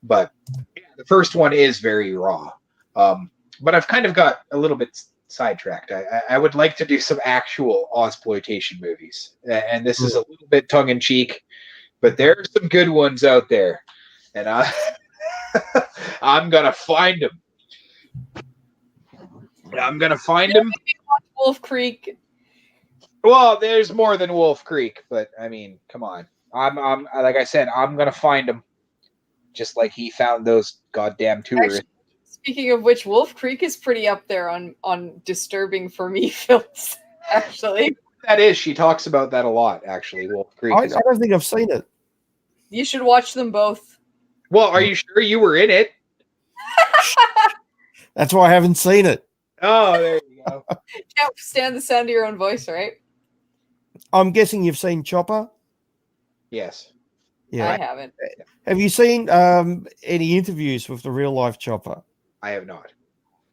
But yeah, the first one is very raw. But I've kind of got a little bit sidetracked. I would like to do some actual Ozploitation movies, and this is a little bit tongue in cheek, but there are some good ones out there, and I'm gonna find them. I'm gonna find them. Wolf Creek. Well, there's more than Wolf Creek, but I mean, come on. I'm like I said, I'm gonna find them, just like he found those goddamn tourists. Actually, speaking of which, Wolf Creek is pretty up there on disturbing for me films. Actually, That is, she talks about that a lot. Actually, Wolf Creek. I don't think I've seen it. you should watch them both. Well, are you sure you were in it? That's why I haven't seen it. Oh, there you go. Can't stand the sound of your own voice, right? I'm guessing you've seen Chopper. Yes. Yeah. I haven't. Have you seen any interviews with the real life Chopper? I have not.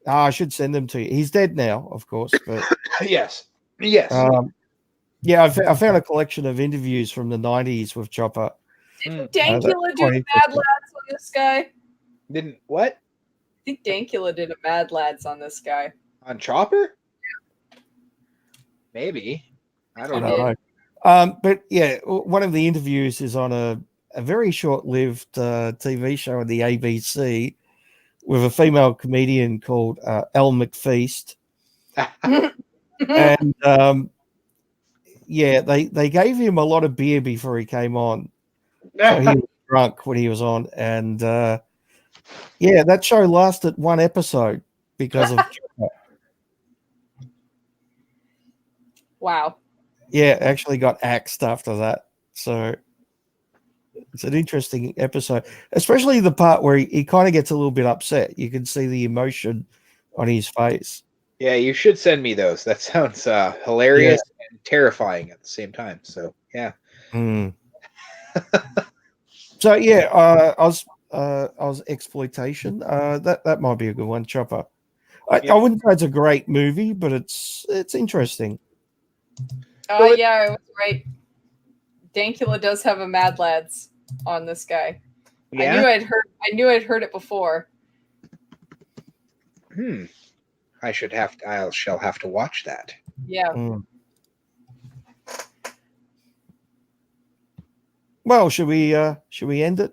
I should send them to you. He's dead now, of course, but Yes. Yes. yeah, I found a collection of interviews from the 90s with Chopper. Didn't that's Dankula do quite Mad interesting. Lads on this guy? I Didn't what? think Dankula did a Mad Lads on this guy. On Chopper? Maybe. I I don't don't know. know. But yeah, one of the interviews is on a very short-lived TV show on the ABC with a female comedian called Elle McFeast. And yeah, they gave him a lot of beer before he came on. So he was drunk when he was on. And yeah, that show lasted one episode because of Chopper. Wow. Yeah, actually got axed after that. So it's an interesting episode, especially the part where he kind of gets a little bit upset. You can see the emotion on his face. Yeah, you should send me those. That sounds hilarious and terrifying at the same time. So yeah. Mm. So yeah, I was exploitation. That might be a good one, Chopper. I wouldn't say it's a great movie, but it's interesting. Oh yeah, I was right. Dankula does have a Mad Lads on this guy. Yeah. I knew I'd heard it before. I shall have to watch that. Yeah. Mm. Well, should we end it?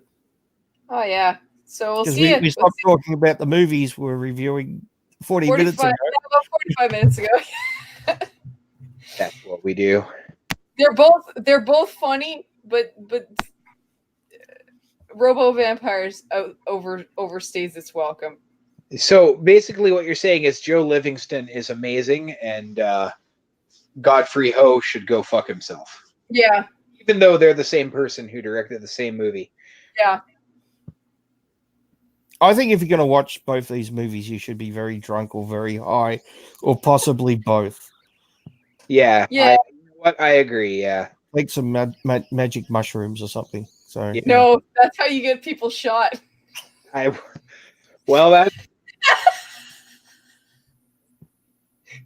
Oh yeah. So we'll Because see you. we stopped talking about the movies we're reviewing 40 minutes ago. About 45 minutes ago. That's what we do. They're both funny, but Robo Vampires overstays its welcome. So basically, what you're saying is Joe Livingston is amazing, and Godfrey Ho should go fuck himself. Yeah. Even though they're the same person who directed the same movie. Yeah. I think if you're going to watch both these movies, you should be very drunk or very high, or possibly both. Yeah. Yeah. I agree. Yeah. Take some magic mushrooms or something. So Yeah. No, that's how you get people shot. Well, that.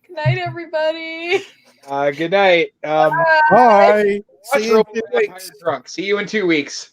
Good night, everybody. Good night. bye. Watch See you in Robo 2 Vampire weeks. Drunk. See you in 2 weeks.